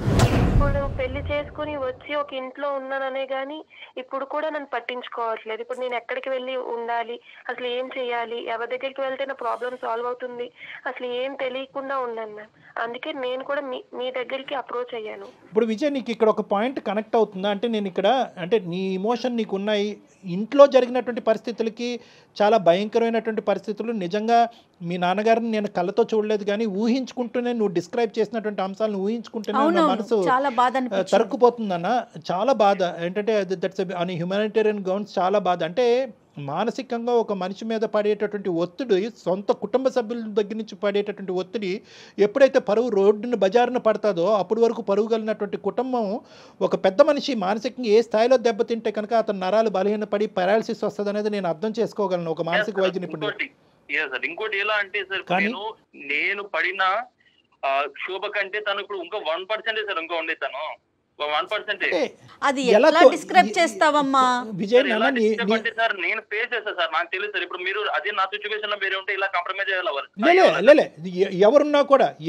ఇప్పుడు పెళ్లి చేసుకుని వచ్చి ఒక ఇంట్లో ఉన్నాననే గానీ ఇప్పుడు కూడా నన్ను పట్టించుకోవట్లేదు. ఇప్పుడు నేను ఎక్కడికి వెళ్ళి ఉండాలి, అసలు ఏం చెయ్యాలి, ఎవరి దగ్గరికి వెళ్తే నా ప్రాబ్లం సాల్వ్ అవుతుంది, అసలు ఏం తెలియకుండా ఉన్నాను మ్యామ్. అందుకే నేను కూడా మీ దగ్గరికి అప్రోచ్ అయ్యాను. ఇప్పుడు విజయ్, నీకు ఇక్కడ ఒక పాయింట్ కనెక్ట్ అవుతుందా? అంటే నేను ఇక్కడ అంటే నీ ఇమోషన్ నీకు ఉన్నాయి, ఇంట్లో జరిగినటువంటి పరిస్థితులకి చాలా భయంకరమైనటువంటి పరిస్థితులు. నిజంగా మీ నాన్నగారిని నేను కళ్ళతో చూడలేదు, కానీ ఊహించుకుంటూనే నువ్వు డిస్క్రైబ్ చేసినటువంటి అంశాలను ఊహించుకుంటూనే నా మనసు తరుక్కుపోతుందన్న. చాలా బాధ. ఏంటంటే దట్స్ ఆన్ హ్యూమానిటేరియన్ గ్రౌండ్స్ చాలా బాధ. అంటే మానసికంగా ఒక మనిషి మీద పడేటటువంటి ఒత్తిడి, సొంత కుటుంబ సభ్యుల దగ్గర నుంచి పడేటటువంటి ఒత్తిడి ఎప్పుడైతే పరువు రోడ్డుని బజారున పడతాదో అప్పటి వరకు పరువు కలిగినటువంటి కుటుంబం ఒక పెద్ద మనిషి మానసికంగా ఏ స్థాయిలో దెబ్బతింటే కనుక అతను నరాలు బలహీనపడి పారాలిసిస్ వస్తుంది అనేది నేను అర్థం చేసుకోగలను ఒక మానసిక వైద్య నిపుణుడు. ఇంకోటి ఎలా అంటే సార్, నేను పడిన క్షోభ కంటే తను ఇప్పుడు ఇంకా 1% సార్ ఇంకా ఉండే తను 1%. అది ఎలా డిస్క్రైబ్ చేస్తావమ్మా విజయ్? సార్ నేను ఫేస్ చేస్తా సార్, నాకు తెలుసు సార్. ఇప్పుడు మీరు అదే నా సిచ్యువేషన్ లో వేరే ఉంటే ఇలా కాంప్రమైజ్ అయ్యాలి.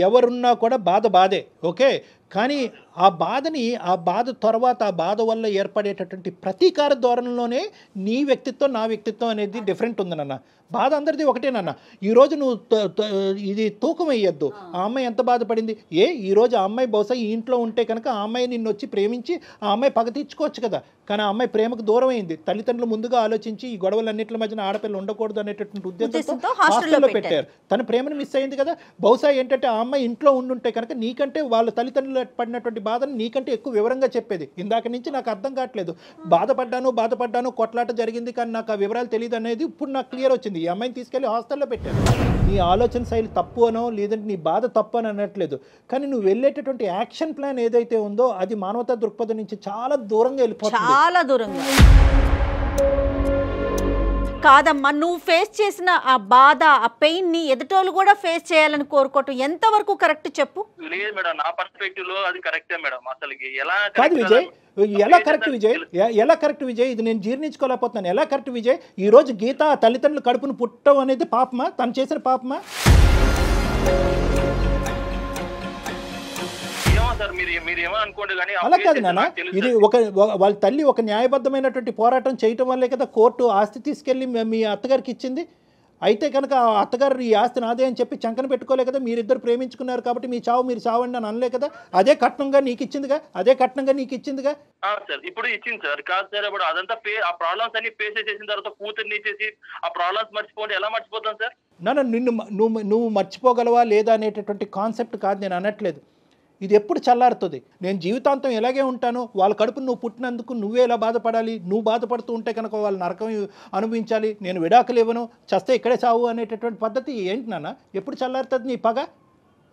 ఎవరున్నా కూడా బాధే, ఓకే. కానీ ఆ బాధ తర్వాత ఆ బాధ వల్ల ఏర్పడేటటువంటి ప్రతీకార ధోరణిలోనే నీ వ్యక్తిత్వం నా వ్యక్తిత్వం అనేది డిఫరెంట్ ఉంది నాన్న. బాధ అందరిది ఒకటేనన్న. ఈరోజు నువ్వు ఇది తూకం వేయద్దు. ఆ అమ్మాయి ఎంత బాధపడింది, ఈరోజు ఆ అమ్మాయి బహుశా ఈ ఇంట్లో ఉంటే కనుక ఆ అమ్మాయి నిన్ను వచ్చి ప్రేమించి ఆ అమ్మాయి పగ తీర్చుకోవచ్చు కదా. కానీ ఆ అమ్మాయి ప్రేమకు దూరం అయింది. తల్లిదండ్రులు ముందుగా ఆలోచించి ఈ గొడవలన్నింటి మధ్యన ఆడపిల్ల ఉండకూడదు అనేటటువంటి ఉద్దేశంతో హాస్టల్లో పెట్టారు. తన ప్రేమను మిస్ అయింది కదా. బహుశా ఏంటంటే ఆ అమ్మాయి ఇంట్లో ఉండుంటే కనుక నీకంటే వాళ్ళ తల్లిదండ్రులు పడినటువంటి బాధను నీకంటే ఎక్కువ వివరంగా చెప్పేది. ఇందాక నుంచి నాకు అర్థం కావట్లేదు. బాధపడ్డాను, కొట్లాట జరిగింది, కానీ నాకు ఆ వివరాలు తెలియదు అనేది ఇప్పుడు నాకు క్లియర్ వచ్చింది. ఈ అమ్మాయిని తీసుకెళ్లి హాస్టల్లో పెట్టారు. నీ ఆలోచన శైలి తప్పు అనో లేదంటే నీ బాధ తప్పు అని అనట్లేదు, కానీ నువ్వు వెళ్ళేటటువంటి యాక్షన్ ప్లాన్ ఏదైతే ఉందో అది మానవతా దృక్పథం నుంచి చాలా దూరంగా వెళ్ళిపోతుంది. చాలా దూరంగా కాదమ్మా, నువ్వు ఫేస్ చేసిన ఆ బాధ, ఆ పెయిన్ ని ఎదుటోళ్ళు కూడా ఫేస్ చేయాలని కోరుకోవటం ఎంతవరకు కరెక్ట్ చెప్పు? లేదు మేడం, నా పర్స్పెక్టివ్ లో అది కరెక్టే మేడం. అసలు ఎలా కాదు విజయ్, ఎలా కరెక్ట్ విజయ్? ఇది నేను జీర్ణించుకోలేకపోతున్నాను. ఎలా కరెక్ట్ విజయ్? ఈ రోజు గీత తల్లిదండ్రులు కడుపును పుట్టడం అనేది పాపమా? తను చేసిన పాపమా? అలా కాదు నాన్న, ఇది వాళ్ళ తల్లి ఒక న్యాయబద్ధమైనటువంటి పోరాటం చేయటం వల్లే కదా కోర్టు ఆస్తి తీసుకెళ్లి మీ అత్తగారికి ఇచ్చింది. అయితే కనుక ఆ అత్తగారు ఈ ఆస్తి నాదే అని చెప్పి చంకన పెట్టుకోలే కదా. మీరిద్దరు ప్రేమించుకున్నారు కాబట్టి మీ చావు మీరు చావండి అని అనలే కదా. అదే కట్నంగా నీకు ఇచ్చిందిగా. ఇప్పుడు ఇచ్చింది సార్. కాదు సార్, ఇప్పుడు అదంతా ఆ ప్రాబ్లమ్స్ అన్ని ఫేస్ చేసిన తర్వాత కూతుర్ని ఇచ్చేసి ఆ ప్రాబ్లమ్స్ మర్చిపోతే ఎలా మర్చిపోతాం సార్? నువ్వు మర్చిపోగలవా లేదా అనేటటువంటి కాన్సెప్ట్ కాదు నేను అనట్లేదు. ఇది ఎప్పుడు చల్లారుతుంది? నేను జీవితాంతం ఇలాగే ఉంటాను, వాళ్ళ కడుపును నువ్వు పుట్టినందుకు నువ్వే ఎలా బాధపడాలి, నువ్వు బాధపడుతూ ఉంటే కనుక వాళ్ళు నరకం అనుభవించాలి, నేను విడాకులు ఇవ్వను, చస్తే ఇక్కడే చావు అనేటటువంటి పద్ధతి ఏంటి నాన్న? ఎప్పుడు చల్లారుతుంది నీ పగ?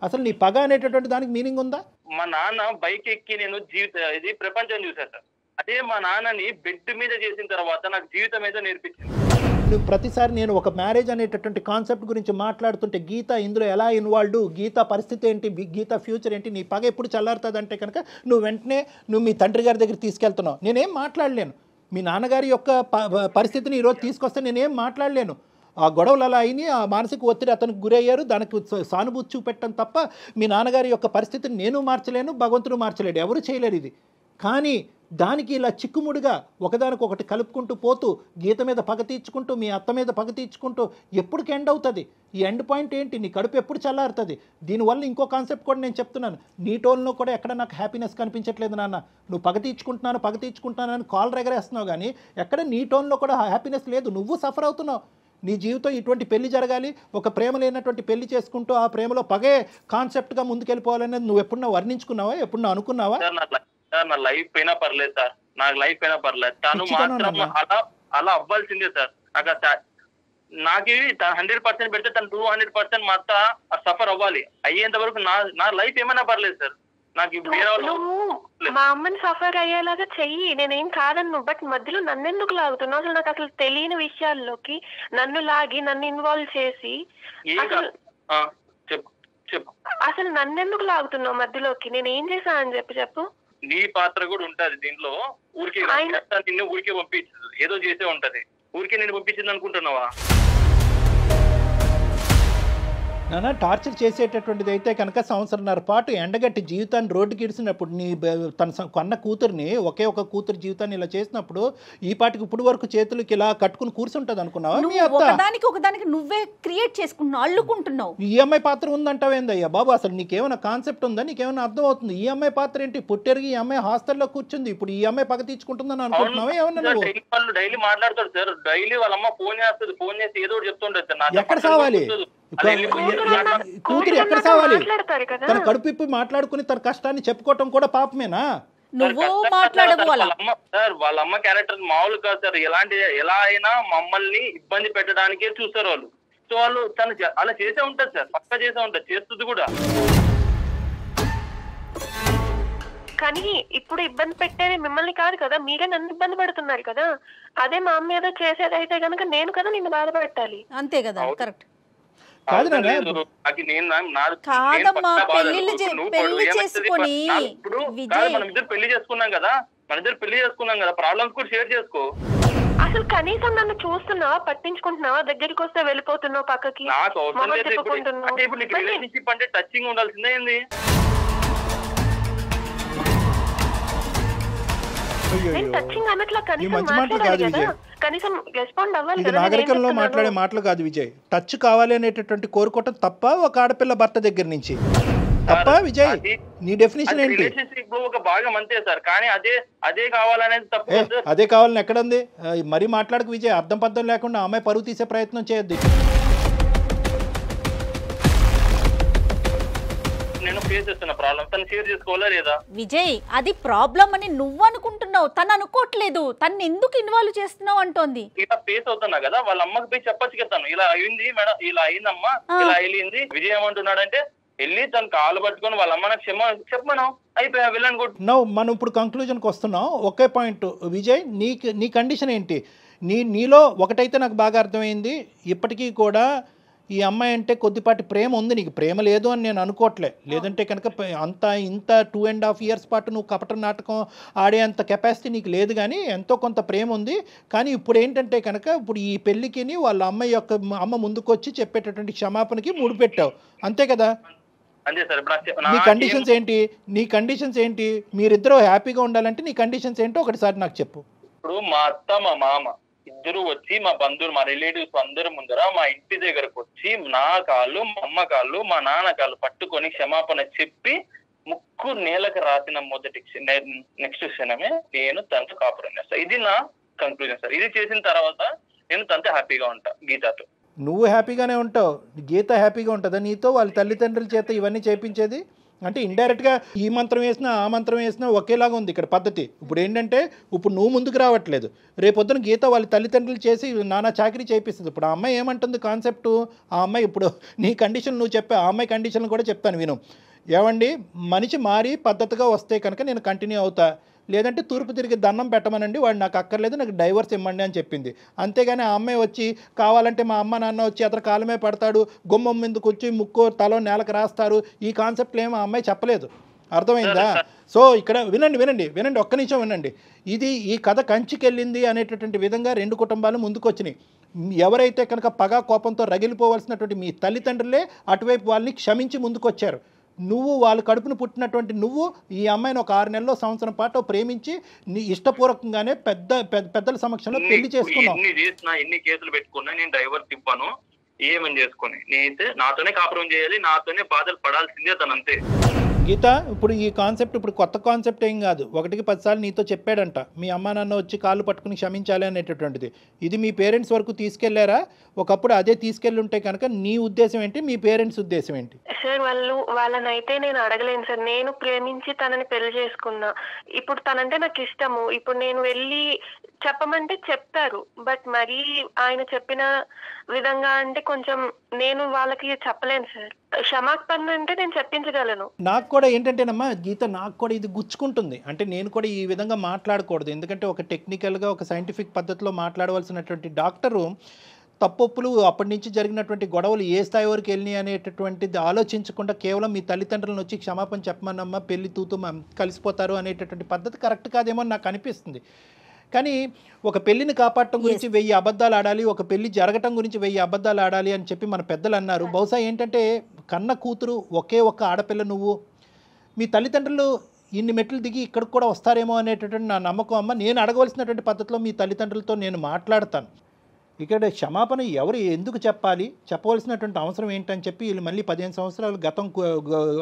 అసలు నీ పగ అనేటటువంటి దానికి మీనింగ్ ఉందా? మా నాన్న బైక్ ఎక్కి నేను ఇది ప్రపంచం చూసాను సార్. అదే మా నాన్నని బెడ్ మీద చేసిన తర్వాత నాకు జీవితం ఏదో నేర్పించింది. ప్రతిసారి నేను ఒక మ్యారేజ్ అనేటటువంటి కాన్సెప్ట్ గురించి మాట్లాడుతుంటే గీత ఇందులో ఎలా ఇన్వాల్వ్డ్, గీత పరిస్థితి ఏంటి, గీత ఫ్యూచర్ ఏంటి, నీ పగ ఎప్పుడు చల్లారుతుంది అంటే కనుక నువ్వు మీ తండ్రి గారి దగ్గర తీసుకెళ్తున్నావు. నేనేం మాట్లాడలేను. మీ నాన్నగారి యొక్క పరిస్థితిని ఈరోజు తీసుకొస్తే నేనేం మాట్లాడలేను. ఆ గొడవలు అలా అయినాయి, ఆ మానసిక ఒత్తిడి అతనికి గురయ్యారు, దానికి సానుభూతి చూపెట్టడం తప్ప మీ నాన్నగారి యొక్క పరిస్థితిని నేను మార్చలేను, భగవంతుడు మార్చలేడు, ఎవరు చేయలేరు ఇది. కానీ దానికి ఇలా చిక్కుముడిగా ఒకదానికొకటి కలుపుకుంటూ పోతూ గీత మీద పగ తీర్చుకుంటూ మీ అత్త మీద పగ తీర్చుకుంటూ ఎప్పటికి ఎండ్ అవుతుంది? ఈ ఎండ్ పాయింట్ ఏంటి? నీ కడుపు ఎప్పుడు చల్లారుతుంది? దీనివల్ల ఇంకో కాన్సెప్ట్ కూడా నేను చెప్తున్నాను. నీ టోన్లో కూడా ఎక్కడ నాకు హ్యాపీనెస్ కనిపించట్లేదు నాన్న. నువ్వు పగ తీర్చుకుంటున్నాను అని కాల్ రెగరేస్తున్నావు, కానీ ఎక్కడ నీ టోన్లో కూడా హ్యాపీనెస్ లేదు. నువ్వు సఫర్ అవుతున్నావు. నీ జీవితం ఇటువంటి పెళ్లి జరగాలి, ఒక ప్రేమ లేనటువంటి పెళ్లి చేసుకుంటూ ఆ ప్రేమలో పగే కాన్సెప్ట్గా ముందుకెళ్ళిపోవాలనేది నువ్వు ఎప్పుడన్నా వర్ణించుకున్నావా, ఎప్పుడన్నా అనుకున్నావా? సార్ నా లైఫ్ అయినా పర్లేదు సార్, నాకు లైఫ్ అయినా పర్లేదు, తను మాత్రం అలా అవ్వాల్సిందే సార్. నాకు 100% పెడితే తను 200% మా అత్త సఫర్ అవ్వాలి. అయ్యేంత వరకు నా లైఫ్ ఏమైనా పర్లేదు సార్. నాకు నువ్వు మా అమ్మని సఫర్ అయ్యేలాగా చెయ్యి, నేనేం కాదన్ను. బట్ మధ్యలో నన్ను ఎందుకు లాగుతున్నావు? అసలు నాకు అసలు తెలియని విషయాల్లోకి నన్ను లాగి నన్ను ఇన్వాల్వ్ చేసి అసలు నన్నెందుకు లాగుతున్నావు మధ్యలోకి? నేను ఏం చేశా అని చెప్పు. నీ పాత్ర కూడా ఉంటది దీంట్లో. ఊరికే నిన్ను ఊరికే పంపించదు, ఏదో చేసే ఉంటది. ఊరికే నేను పంపించింది అనుకుంటున్నావా? నాన్న టార్చర్ చేసేటటువంటిది అయితే కనుక సంవత్సరంన్నర పాటు ఎండగట్టి జీవితాన్ని రోడ్డుకి ఇడిసినప్పుడు తన కన్న కూతుర్ని ఒకే ఒక కూతురు జీవితాన్ని ఇలా చేసినప్పుడు ఈ పాటికి ఇప్పుడు వరకు చేతులకి ఇలా కట్టుకుని కూర్చుంటది అనుకున్నావా? ఒకదానికి నువ్వే క్రియేట్ చేసుకుంటున్నావు, అల్లుకుంటున్నావు. ఈఎంఐ పాత్ర ఉందంటావేందయ్యా బాబు? అసలు నీకేమైనా కాన్సెప్ట్ ఉందా? నీకేమైనా అర్థం అవుతుంది? ఈఎంఐ పాత్ర ఏంటి? పుట్టెరిగి ఈఎంఐ హాస్టల్లో కూర్చుంది, ఇప్పుడు ఈఎంఐ పగ తీర్చుకుంటుందని అనుకుంటున్నావా? ఏమన్నా డైలీ మాట్లాడతాడు సార్. డైలీ వాళ్ళ అమ్మ ఫోన్ చేస్తుంది, ఫోన్ చేసి ఏదో చెప్తుంటది. ఎక్కడ సావాలి కూతురు? ఎక్కడ సావాలి? తన కడుపు ఇప్పి మాట్లాడుకుని తన కష్టాన్ని చెప్పుకోవటం కూడా పాపమేనా? నువ్వు మాట్లాడవు. వాళ్ళ అమ్మ క్యారెక్టర్ మామూలు కాదు సార్. ఎలా అయినా మమ్మల్ని ఇబ్బంది పెట్టడానికే చూస్తారు వాళ్ళు. సో వాళ్ళు తను అలా చేసే ఉంటది సార్, పక్కా చేసే ఉంటది, చేస్తుంది కూడా. కానీ ఇప్పుడు ఇబ్బంది పెట్టేది మిమ్మల్ని కాదు కదా, మీరే నన్ను ఇబ్బంది పెడుతున్నారు కదా. అదే మా అమ్మ ఏదో చేసేది అయితే కనుక నేను కదా నిన్ను బాధపెట్టాలి. అంతే కదా, కరెక్ట్. కాదమ్మా, పెళ్లి చేసుకుని మనం ఇద్దరు పెళ్లి చేసుకున్నాం కదా, ప్రాబ్లమ్స్ కూడా షేర్ చేసుకో. అసలు కనీసం నన్ను చూస్తున్నావా, పట్టించుకుంటున్నావా? దగ్గరికి వస్తే వెళ్ళిపోతున్నావు పక్కకి. నాకు అవసరం లేదు. ఇప్పుడు నీకు రిలేషన్షిప్ అంటే టచింగ్ ఉండాల్సిందే ఏంది? ఇది నాగరికంలో మాట్లాడే మాటలు కాదు విజయ్. టచ్ కావాలి అనేటటువంటి కోరుకోవటం తప్ప ఒక ఆడపిల్ల భర్త దగ్గర నుంచి తప్ప విజయ్? నీ డెఫినేషన్ ఏంటి? ఒక భాగం అంతే సార్, కానీ అదే కావాలనేది తప్పు. అదే కావాలని ఎక్కడ ఉంది? మరీ మాట్లాడకు విజయ్. అర్థం పర్థం లేకుండా అమ్మాయి పరువు తీసే ప్రయత్నం చేయొద్దు. విజయ్, అది ప్రాబ్లం అని నువ్వు అనుకుంటున్నావు, తను అనుకోవట్లేదు. తను ఎందుకు ఇన్వాల్వ్ చేస్తున్నావు అంటోంది. ఇలా ఫేస్ అవుతున్నా కదా, వాళ్ళ అమ్మకి పోయి చెప్పొచ్చు కదా, ఇలా అయింది మేడం, ఇలా అయిందమ్మా, ఇలా అయింది. విజయ్ ఏమంటున్నాడంటే వెళ్ళి తను కాలు పట్టుకొని వాళ్ళ అమ్మ నాకు చెప్పమను, అయిపోయా వెళ్ళని కూడా. మనం ఇప్పుడు కంక్లూజన్కి వస్తున్నాం. ఒకే పాయింట్ విజయ్, నీ కండిషన్ ఏంటి? నీలో ఒకటైతే నాకు బాగా అర్థమైంది, ఇప్పటికీ కూడా ఈ అమ్మాయి అంటే కొద్దిపాటి ప్రేమ ఉంది. నీకు ప్రేమ లేదు అని నేను అనుకోవట్లే. లేదంటే కనుక ఇంత 2.5 years పాటు నువ్వు కపట నాటకం ఆడే అంత కెపాసిటీ నీకు లేదు, కానీ ఎంతో కొంత ప్రేమ ఉంది. కానీ ఇప్పుడు ఏంటంటే కనుక ఇప్పుడు ఈ పెళ్ళికి వాళ్ళ అమ్మ ముందుకు వచ్చి చెప్పేటటువంటి క్షమాపణకి ముడిపెట్టావు, అంతే కదా? నీ కండిషన్స్ ఏంటి? మీరిద్దరూ హ్యాపీగా ఉండాలంటే నీ కండిషన్స్ ఏంటో ఒకటిసారి నాకు చెప్పు. ఇప్పుడు మా అత్త మా మామ ఇద్దరు వచ్చి మా బంధువులు మా రిలేటివ్స్ అందరి ముందర మా ఇంటి దగ్గరకు వచ్చి నా కాళ్ళు, మా అమ్మ కాళ్ళు, మా నాన్న కాళ్ళు పట్టుకొని క్షమాపణ చెప్పి ముక్కు నేలకు రాసిన నెక్స్ట్ క్షణమే నేను తనతో కాపురం చేస్తా. ఇది నా కంక్లూజన్ సార్. ఇది చేసిన తర్వాత నేను తనతో హ్యాపీగా ఉంటా, గీతతో. నువ్వు హ్యాపీగానే ఉంటావు, గీత హ్యాపీగా ఉంటుందా నీతో? వాళ్ళ తల్లిదండ్రుల చేత ఇవన్నీ చేయించేది అంటే ఇండైరెక్ట్గా ఈ మంత్రం వేసినా ఆ మంత్రం వేసినా ఒకేలాగా ఉంది ఇక్కడ పద్ధతి. ఇప్పుడు ఏంటంటే ఇప్పుడు నువ్వు ముందుకు రావట్లేదు, రేపొద్దున గీత వాళ్ళ తల్లిదండ్రులు చేసి నానా చాకరీ చేయిస్తుంది. ఇప్పుడు ఆ అమ్మాయి ఏమంటుంది కాన్సెప్ట్? ఆ అమ్మాయి ఇప్పుడు నీ కండిషన్ నువ్వు చెప్పా, ఆ అమ్మాయి కండిషన్ కూడా చెప్తాను విను. ఏమండి, మనిషి మారి పద్ధతిగా వస్తే కనుక నేను కంటిన్యూ అవుతా, లేదంటే తూర్పు తిరిగి దండం పెట్టమనండి, వాడు నాకు అక్కర్లేదు, నాకు డైవర్స్ ఇవ్వండి అని చెప్పింది. అంతేగాని ఆ అమ్మాయి వచ్చి కావాలంటే మా అమ్మ నాన్న వచ్చి అతను కాలమే పడతాడు, గుమ్మం మీదకి వచ్చి ముక్కు తలో నేలకు రాస్తారు, ఈ కాన్సెప్ట్లు ఏమో ఆ అమ్మాయి చెప్పలేదు. అర్థమైందా? సో ఇక్కడ వినండి ఒక్క నిమిషం వినండి. ఈ కథ కంచికెళ్ళింది అనేటటువంటి విధంగా రెండు కుటుంబాలు ముందుకు వచ్చినాయి. ఎవరైతే కనుక పగా కోపంతో రగిలిపోవలసినటువంటి మీ తల్లిదండ్రులే అటువైపు వాళ్ళని క్షమించి ముందుకు వచ్చారు. నువ్వు వాళ్ళ కడుపును పుట్టినటువంటి నువ్వు ఈ అమ్మాయిని ఒక 6 నెలల్లో సంవత్సరం పాటు ప్రేమించి నీ ఇష్టపూర్వకంగానే పెద్దల సమక్షంలో పెళ్లి చేసుకున్నావు. ఎన్ని కేసులు పెట్టుకున్నా నేను డైవర్స్ ఇవ్వను, ఏమని చేసుకుని నేనైతే నాతోనే కాపురం చేయాలి, నాతోనే బాధలు పడాల్సిందే తనంతే. గీత, ఇప్పుడు ఈ కాన్సెప్ట్ ఇప్పుడు కొత్త కాన్సెప్ట్ ఏం కాదు. 1కి 10 సార్లు నీతో చెప్పాడంట, మీ అమ్మా నాన్న వచ్చి కాళ్ళు పట్టుకుని క్షమించాలి అనేటటువంటిది. ఇది మీ పేరెంట్స్ వరకు తీసుకెళ్లారా? ఒకప్పుడు అదే తీసుకెళ్ళి ఉంటే కనుక నీ ఉద్దేశం ఏంటి, మీ పేరెంట్స్ ఉద్దేశం ఏంటి? సార్ వాళ్ళనైతే నేను అడగలేను సార్. నేను ప్రేమించి తనని పెళ్లి చేసుకున్నా. ఇప్పుడు తనంటే నాకు ఇష్టము. ఇప్పుడు నేను వెళ్ళి చెప్పమంటే చెప్తారు, బట్ మరీ ఆయన చెప్పిన విధంగా అంటే కొంచెం నేను వాళ్ళకి చెప్పలేను సార్. క్షమాపణ అంటే నేను చెప్పించగలను. నాకు కూడా ఏంటంటేనమ్మా గీత, నాకు కూడా ఇది గుచ్చుకుంటుంది. అంటే నేను కూడా ఈ విధంగా మాట్లాడకూడదు, ఎందుకంటే ఒక టెక్నికల్గా ఒక సైంటిఫిక్ పద్ధతిలో మాట్లాడవలసినటువంటి డాక్టరు తప్పొప్పులు అప్పటి నుంచి జరిగినటువంటి గొడవలు ఏ స్థాయి వరకు వెళ్ళినాయి అనేటటువంటిది ఆలోచించకుండా కేవలం మీ తల్లిదండ్రులను వచ్చి క్షమాపణ చెప్పమన్నమ్మా, పెళ్లి తూతూ కలిసిపోతారు అనేటటువంటి పద్ధతి కరెక్ట్ కాదేమో నాకు అనిపిస్తుంది. కానీ ఒక పెళ్లిని కాపాడటం గురించి 1000 అబద్ధాలు ఆడాలి, ఒక పెళ్లి జరగటం గురించి 1000 అబద్ధాలు ఆడాలి అని చెప్పి మన పెద్దలు అన్నారు. బహుశా ఏంటంటే కన్న కూతురు ఒకే ఒక్క ఆడపిల్ల నువ్వు, మీ తల్లిదండ్రులు ఇన్ని మెట్లు దిగి ఇక్కడికి కూడా వస్తారేమో అనేటటువంటి నా నమ్మకం అమ్మ. నేను అడగవలసినటువంటి పద్ధతిలో మీ తల్లిదండ్రులతో నేను మాట్లాడతాను. ఇక్కడ క్షమాపణ ఎవరు ఎందుకు చెప్పాలి, చెప్పవలసినటువంటి అవసరం ఏంటని చెప్పి వీళ్ళు మళ్ళీ 15 సంవత్సరాలు గతం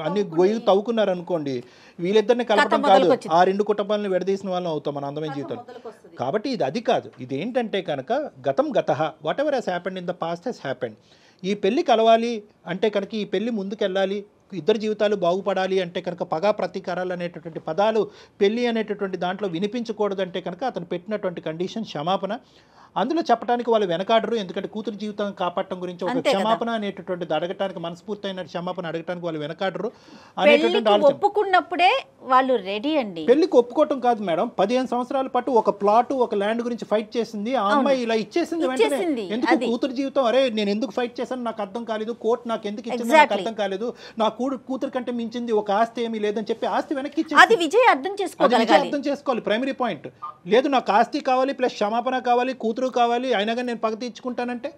అన్ని గొయ్యి తవ్వుకున్నారు అనుకోండి, వీళ్ళిద్దరిని కలపడం కాదు, ఆ 2 కుటుంబాలను విడదీసిన వాళ్ళం అవుతాం మన అందమైన జీవితం. కాబట్టి ఇది అది కాదు. ఇది ఏంటంటే కనుక గతం గతః, whatever has happened in the past has happened. ఈ పెళ్లి కలవాలి అంటే కనుక, ఈ పెళ్లి ముందుకెళ్ళాలి, ఇద్దరు జీవితాలు బాగుపడాలి అంటే కనుక పగా ప్రతీకారాలు అనేటటువంటి పదాలు పెళ్లి అనేటటువంటి దాంట్లో వినిపించకూడదంటే కనుక అతను పెట్టినటువంటి కండిషన్ క్షమాపణ. అందులో చెప్పడానికి వాళ్ళు వెనకాడరు, ఎందుకంటే కూతురు జీవితం కాపాడటం గురించి ఒక క్షమాపణ అనేటటువంటిది అడగటానికి, మనస్ఫూర్తి అయిన క్షమాపణ అడగటానికి వాళ్ళు వెనకాడరు అనేటటువంటి ఆలోచన. ఒప్పుకున్నప్పుడే వాళ్ళు రెడీ అండి. పెళ్లికి ఒప్పుకోవటం కాదు మేడం, 15 సంవత్సరాల పాటు ఒక ప్లాట్ ఒక ల్యాండ్ గురించి ఫైట్ చేసింది ఆ అమ్మాయి, ఇలా ఇచ్చేసింది వెంటనే. ఎందుకు కూతురు జీవితం, అరే నేను ఎందుకు ఫైట్ చేశాను నాకు అర్థం కాలేదు, కోర్టు నాకు ఎందుకు ఇచ్చింది నాకు అర్థం కాలేదు, నా కూతురు కంటే మించింది ఒక ఆస్తి ఏమీ లేదని చెప్పి ఆస్తి వెనక్కి ఇచ్చేసి, అది విజయ్ అర్థం చేసుకోవాలి. ప్రైమరీ పాయింట్ లేదు, నాకు ఆస్తి కావాలి ప్లస్ క్షమాపణ కావాలి, కూతురు కావాలి, అయినా కానీ నేను పగ తీర్చుకుంటానంటే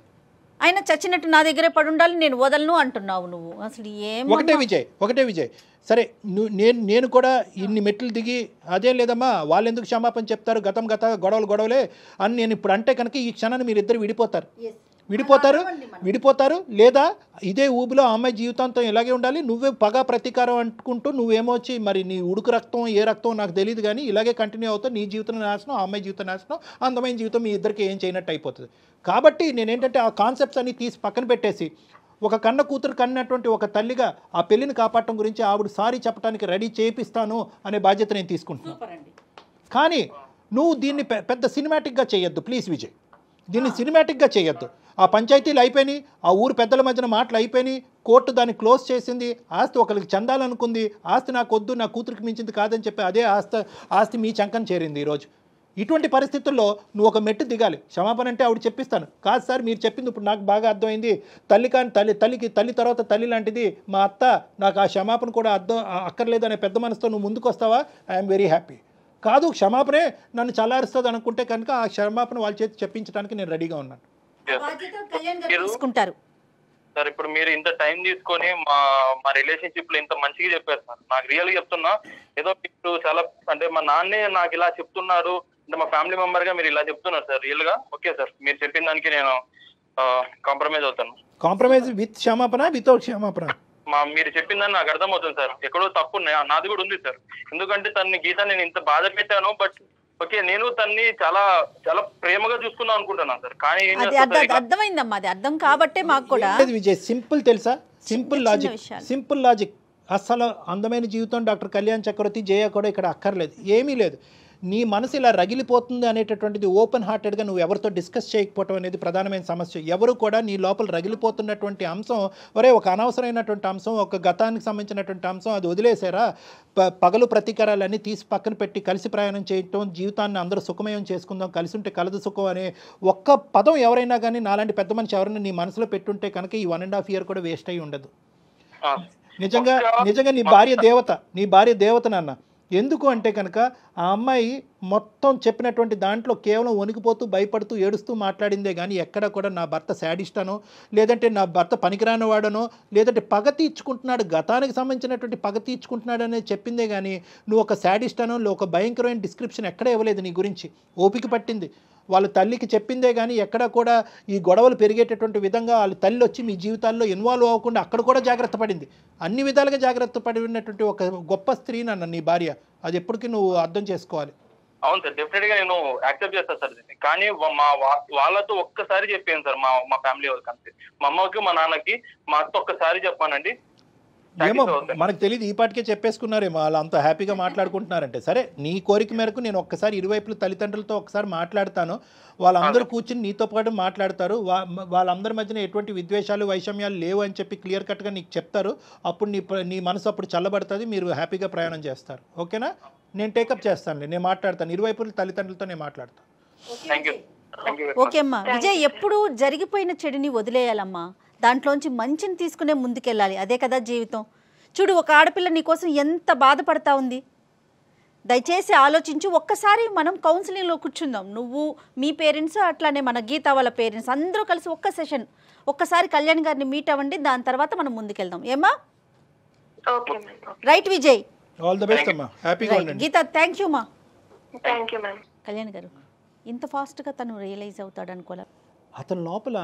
ఆయన చచ్చినట్టు నా దగ్గరే పడి ఉండాలి, నేను వదలను అంటున్నావు నువ్వు. అసలు ఒకటే విజయ్ సరే, నేను కూడా ఇన్ని మెట్లు దిగి అదేం లేదమ్మా వాళ్ళు ఎందుకు క్షమాపణ చెప్తారు, గతం గొడవలే అని నేను ఇప్పుడు అంటే కనుక ఈ క్షణాన్ని మీరిద్దరు విడిపోతారు లేదా ఇదే ఊబిలో ఆ అమ్మాయి జీవితాంతం ఇలాగే ఉండాలి, నువ్వే పగా ప్రతీకారం అంటుకుంటూ నువ్వేమో వచ్చి మరి నీ ఉడుకు రక్తం ఏ రక్తం నాకు తెలియదు కానీ ఇలాగే కంటిన్యూ అవుతావు, నీ జీవితం నాశనం, ఆ అమ్మాయి జీవితం నాశనం, అందమైన జీవితం మీ ఇద్దరికి ఏం చేయనట్టు అయిపోతుంది. కాబట్టి నేనేంటంటే ఆ కాన్సెప్ట్స్ అన్ని తీసి పక్కన పెట్టేసి ఒక కన్న కూతురు కన్నటువంటి ఒక తల్లిగా ఆ పెళ్లిని కాపాడటం గురించి ఆవిడ సారీ చెప్పడానికి రెడీ చేపిస్తాను అనే బాధ్యత నేను తీసుకుంటున్నాను. కానీ నువ్వు దీన్ని పెద్ద సినిమాటిక్గా చేయొద్దు ప్లీజ్ విజయ్, దీన్ని సినిమాటిక్గా చేయొద్దు. ఆ పంచాయతీలు అయిపోయినాయి, ఆ ఊరు పెద్దల మధ్యన మాటలు అయిపోయినాయి, కోర్టు దాన్ని క్లోజ్ చేసింది, ఆస్తి ఒకరికి చెందాలనుకుంది, ఆస్తి నాకు వద్దు నా కూతురికి మించింది కాదని చెప్పి అదే ఆస్తి మీ చంకని చేరింది ఈరోజు. ఇటువంటి పరిస్థితుల్లో నువ్వు ఒక మెట్టు దిగాలి. క్షమాపణ అంటే ఆవిడ చెప్పిస్తాను, కాదు సార్ మీరు చెప్పింది ఇప్పుడు నాకు బాగా అర్థమైంది, తల్లి తర్వాత తల్లి లాంటిది మా అత్త, నాకు ఆ క్షమాపణ కూడా అక్కర్లేదు అనే పెద్ద మనసుతో నువ్వు ముందుకు వస్తావా, ఐఎమ్ వెరీ హ్యాపీ. కాదు క్షమాపణే నన్ను చల్లారుస్తుంది అనుకుంటే కనుక ఆ క్షమాపణ వాళ్ళ చేతి చెప్పించడానికి నేను రెడీగా ఉన్నాను. సార్ ఇప్పుడు మీరు ఇంత టైం తీసుకొని మా రిలేషన్షిప్ లో ఇంత మంచిగా చెప్పారు సార్. నాకు రియల్ గా చెప్తున్నా, ఏదో మీరు చాలా అంటే మా నాన్నే నాకు ఇలా చెప్తున్నారు అంటే మా ఫ్యామిలీ మెంబర్ గా మీరు ఇలా చెప్తున్నారు సార్. రియల్ గా ఓకే సార్, మీరు చెప్పిన దానికి నేను కాంప్రమైజ్ అవుతాను. కాంప్రమైజ్ విత్ క్షమాపణ వితౌట్ క్షమాపణ మీరు చెప్పిందని నాకు అర్థమవుతుంది సార్. ఎక్కడో తప్పు నాది కూడా ఉంది సార్. ఎందుకంటే గీత నేను ఇంత బాధ పెట్టాను, బట్ ఓకే నేను తన్ని చాలా చాలా ప్రేమగా చూసుకుందాం అనుకుంటున్నాను సార్. కానీ అర్థమైందమ్మా, అది అర్థం కాబట్టే మాకు కూడా విజయ్ సింపుల్ తెలుసా, సింపుల్ లాజిక్. అసలు అందమైన జీవితం డాక్టర్ కళ్యాణ్ చక్రవర్తి జయ కూడా ఇక్కడ అక్కర్లేదు, ఏమీ లేదు. నీ మనసు ఇలా రగిలిపోతుంది అనేటటువంటిది ఓపెన్ హార్టెడ్గా నువ్వు ఎవరితో డిస్కస్ చేయకపోవటం అనేది ప్రధానమైన సమస్య. ఎవరు కూడా నీ లోపల రగిలిపోతున్నటువంటి అంశం, ఒక అనవసరమైనటువంటి అంశం, ఒక గతానికి సంబంధించినటువంటి అంశం అది వదిలేసారా, పగలు ప్రతీకారాలన్నీ తీసి పక్కన పెట్టి కలిసి ప్రయాణం చేయటం, జీవితాన్ని అందరూ సుఖమయం చేసుకుందాం, కలిసి ఉంటే కలదు సుఖం అనే ఒక్క పదం ఎవరైనా కానీ నాలాంటి పెద్ద మనిషి ఎవరైనా నీ మనసులో పెట్టుంటే కనుక ఈ 1.5 year కూడా వేస్ట్ అయ్యి ఉండదు. నిజంగా నీ భార్య దేవత నాన్న. ఎందుకు అంటే కనుక ఆ అమ్మాయి మొత్తం చెప్పినటువంటి దాంట్లో కేవలం వణికిపోతూ భయపడుతూ ఏడుస్తూ మాట్లాడిందే కానీ ఎక్కడ కూడా నా భర్త శాడిస్టానో, లేదంటే నా భర్త పనికిరాని వాడనో, లేదంటే పగ తీర్చుకుంటున్నాడు, గతానికి సంబంధించినటువంటి పగ తీర్చుకుంటున్నాడు అనేది చెప్పిందే కానీ నువ్వు ఒక శాడిస్టానో ఒక భయంకరమైన డిస్క్రిప్షన్ ఎక్కడ ఇవ్వలేదు నీ గురించి. ఓపిక పట్టింది, వాళ్ళ తల్లికి చెప్పిందే కానీ ఎక్కడ కూడా ఈ గొడవలు పెరిగేటటువంటి విధంగా వాళ్ళ తల్లి వచ్చి మీ జీవితాల్లో ఇన్వాల్వ్ అవ్వకుండా అక్కడ కూడా జాగ్రత్త పడింది. అన్ని విధాలుగా జాగ్రత్త పడినటువంటి ఒక గొప్ప స్త్రీ నన్ను నీ భార్య, అది ఎప్పటికీ నువ్వు అర్థం చేసుకోవాలి. అవును సార్, డెఫినెట్ గా నేను యాక్సెప్ట్ చేస్తాను సార్ దీన్ని. కానీ వాళ్ళతో ఒక్కసారి చెప్పాను సార్, మా ఫ్యామిలీ వాళ్ళకి అంతే. మా అమ్మకి మా నాన్నకి మా అత్త ఒక్కసారి చెప్పానండి. ఏమో మనకు తెలియదు, ఈ పాటికే చెప్పేసుకున్నారేమో, వాళ్ళు అంత హ్యాపీగా మాట్లాడుకుంటున్నారంటే. సరే, నీ కోరిక మేరకు నేను ఒక్కసారి ఇరువైపుల తల్లిదండ్రులతో ఒకసారి మాట్లాడతాను. వాళ్ళందరూ కూర్చుని నీతో పాటు మాట్లాడతారు. వాళ్ళందరి మధ్యన ఎటువంటి విద్వేషాలు వైషమ్యాలు లేవు అని చెప్పి క్లియర్ కట్గా నీకు చెప్తారు. అప్పుడు నీ మనసు అప్పుడు చల్లబడుతుంది, మీరు హ్యాపీగా ప్రయాణం చేస్తారు. ఓకేనా? నేను టేకప్ చేస్తానులే, నేను మాట్లాడతాను. ఇరువైపుల తల్లిదండ్రులతో నేను మాట్లాడతాను. ఓకే అమ్మా. విజయ్, ఎప్పుడు జరిగిపోయిన చెడుని వదిలేయాలమ్మా, దాంట్లోంచి మంచిని తీసుకునే ముందుకెళ్ళాలి. అదే కదా జీవితం. చూడు, ఒక ఆడపిల్ల నీకోసం ఎంత బాధపడతా ఉంది. దయచేసి ఆలోచించి ఒక్కసారి మనం కౌన్సిలింగ్లో కూర్చుందాం. నువ్వు, మీ పేరెంట్స్, అట్లానే మన గీత వాళ్ళ పేరెంట్స్ అందరూ కలిసి ఒక్క సెషన్ ఒక్కసారి కళ్యాణ్ గారిని మీట్ అవ్వండి. దాని తర్వాత మనం ముందుకెళ్దాం. ఏమా? Right Vijay, all the best అమ్మా, హ్యాపీగా ఉండండి. గీత, థ్యాంక్ యూ మా. Thank you ma'am. కళ్యాణ్ గారు, ఇంత ఫాస్ట్గా తను రియలైజ్ అవుతాడు అనుకోలే. అతని లోపల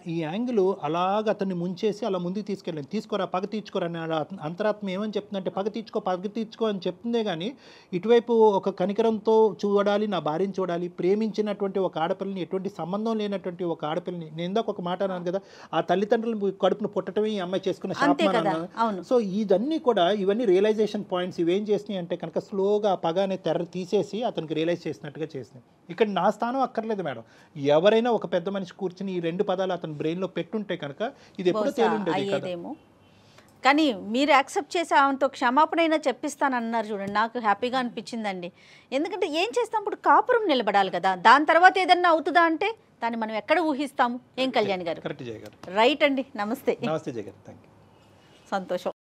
ఈ యాంగిల్ అలాగ అతన్ని ముంచేసి అలా ముందుకు తీసుకెళ్ళాను. తీసుకోరా, పగ తీర్చుకోరా అని అంతరాత్మ ఏమని చెప్తుందంటే, పగ తీర్చుకో అని చెప్తుందే కానీ ఇటువైపు ఒక కనికరంతో చూడాలి, నా భార్యను చూడాలి. ప్రేమించినటువంటి ఒక ఆడపిల్లని, ఎటువంటి సంబంధం లేనటువంటి ఒక ఆడపిల్లని, నేను ఇందాక ఒక మాట అన్నాను కదా, ఆ తల్లిదండ్రులు కడుపును పుట్టడమే ఈ అమ్మాయి చేసుకున్న శాపం. సో ఇదన్నీ కూడా, ఇవన్నీ రియలైజేషన్ పాయింట్స్. ఇవేం చేసినాయి అంటే కనుక స్లోగా ఆ పగ అనే తెర తీసేసి అతనికి రియలైజ్ చేసినట్టుగా చేసినాయి. ఇక్కడ నా స్థానం అక్కర్లేదు మేడం. ఎవరైనా ఒక పెద్ద మనిషి కూర్చుని ఈ రెండు పదాలు అతని బ్రెయిన్లో పెట్టుంటే కనుక ఇది ఎప్పుడో తేలుండేదేమో. కానీ మీరు యాక్సెప్ట్ చేసి ఆమెతో క్షమాపణ అయినా చెప్పిస్తానన్నారు చూడండి, నాకు హ్యాపీగా అనిపించిందండి. ఎందుకంటే ఏం చేస్తాం, ఇప్పుడు కాపురం నిలబడాలి కదా, దాని తర్వాత ఏదన్నా అవుతుందా అంటే దాన్ని మనం ఎక్కడ ఊహిస్తాము? ఏం కళ్యాణ్ గారు? కరెక్ట్ జయ గారు. రైట్ అండి. నమస్తే. నమస్తే జయ గారు, థ్యాంక్ యూ. సంతోషం.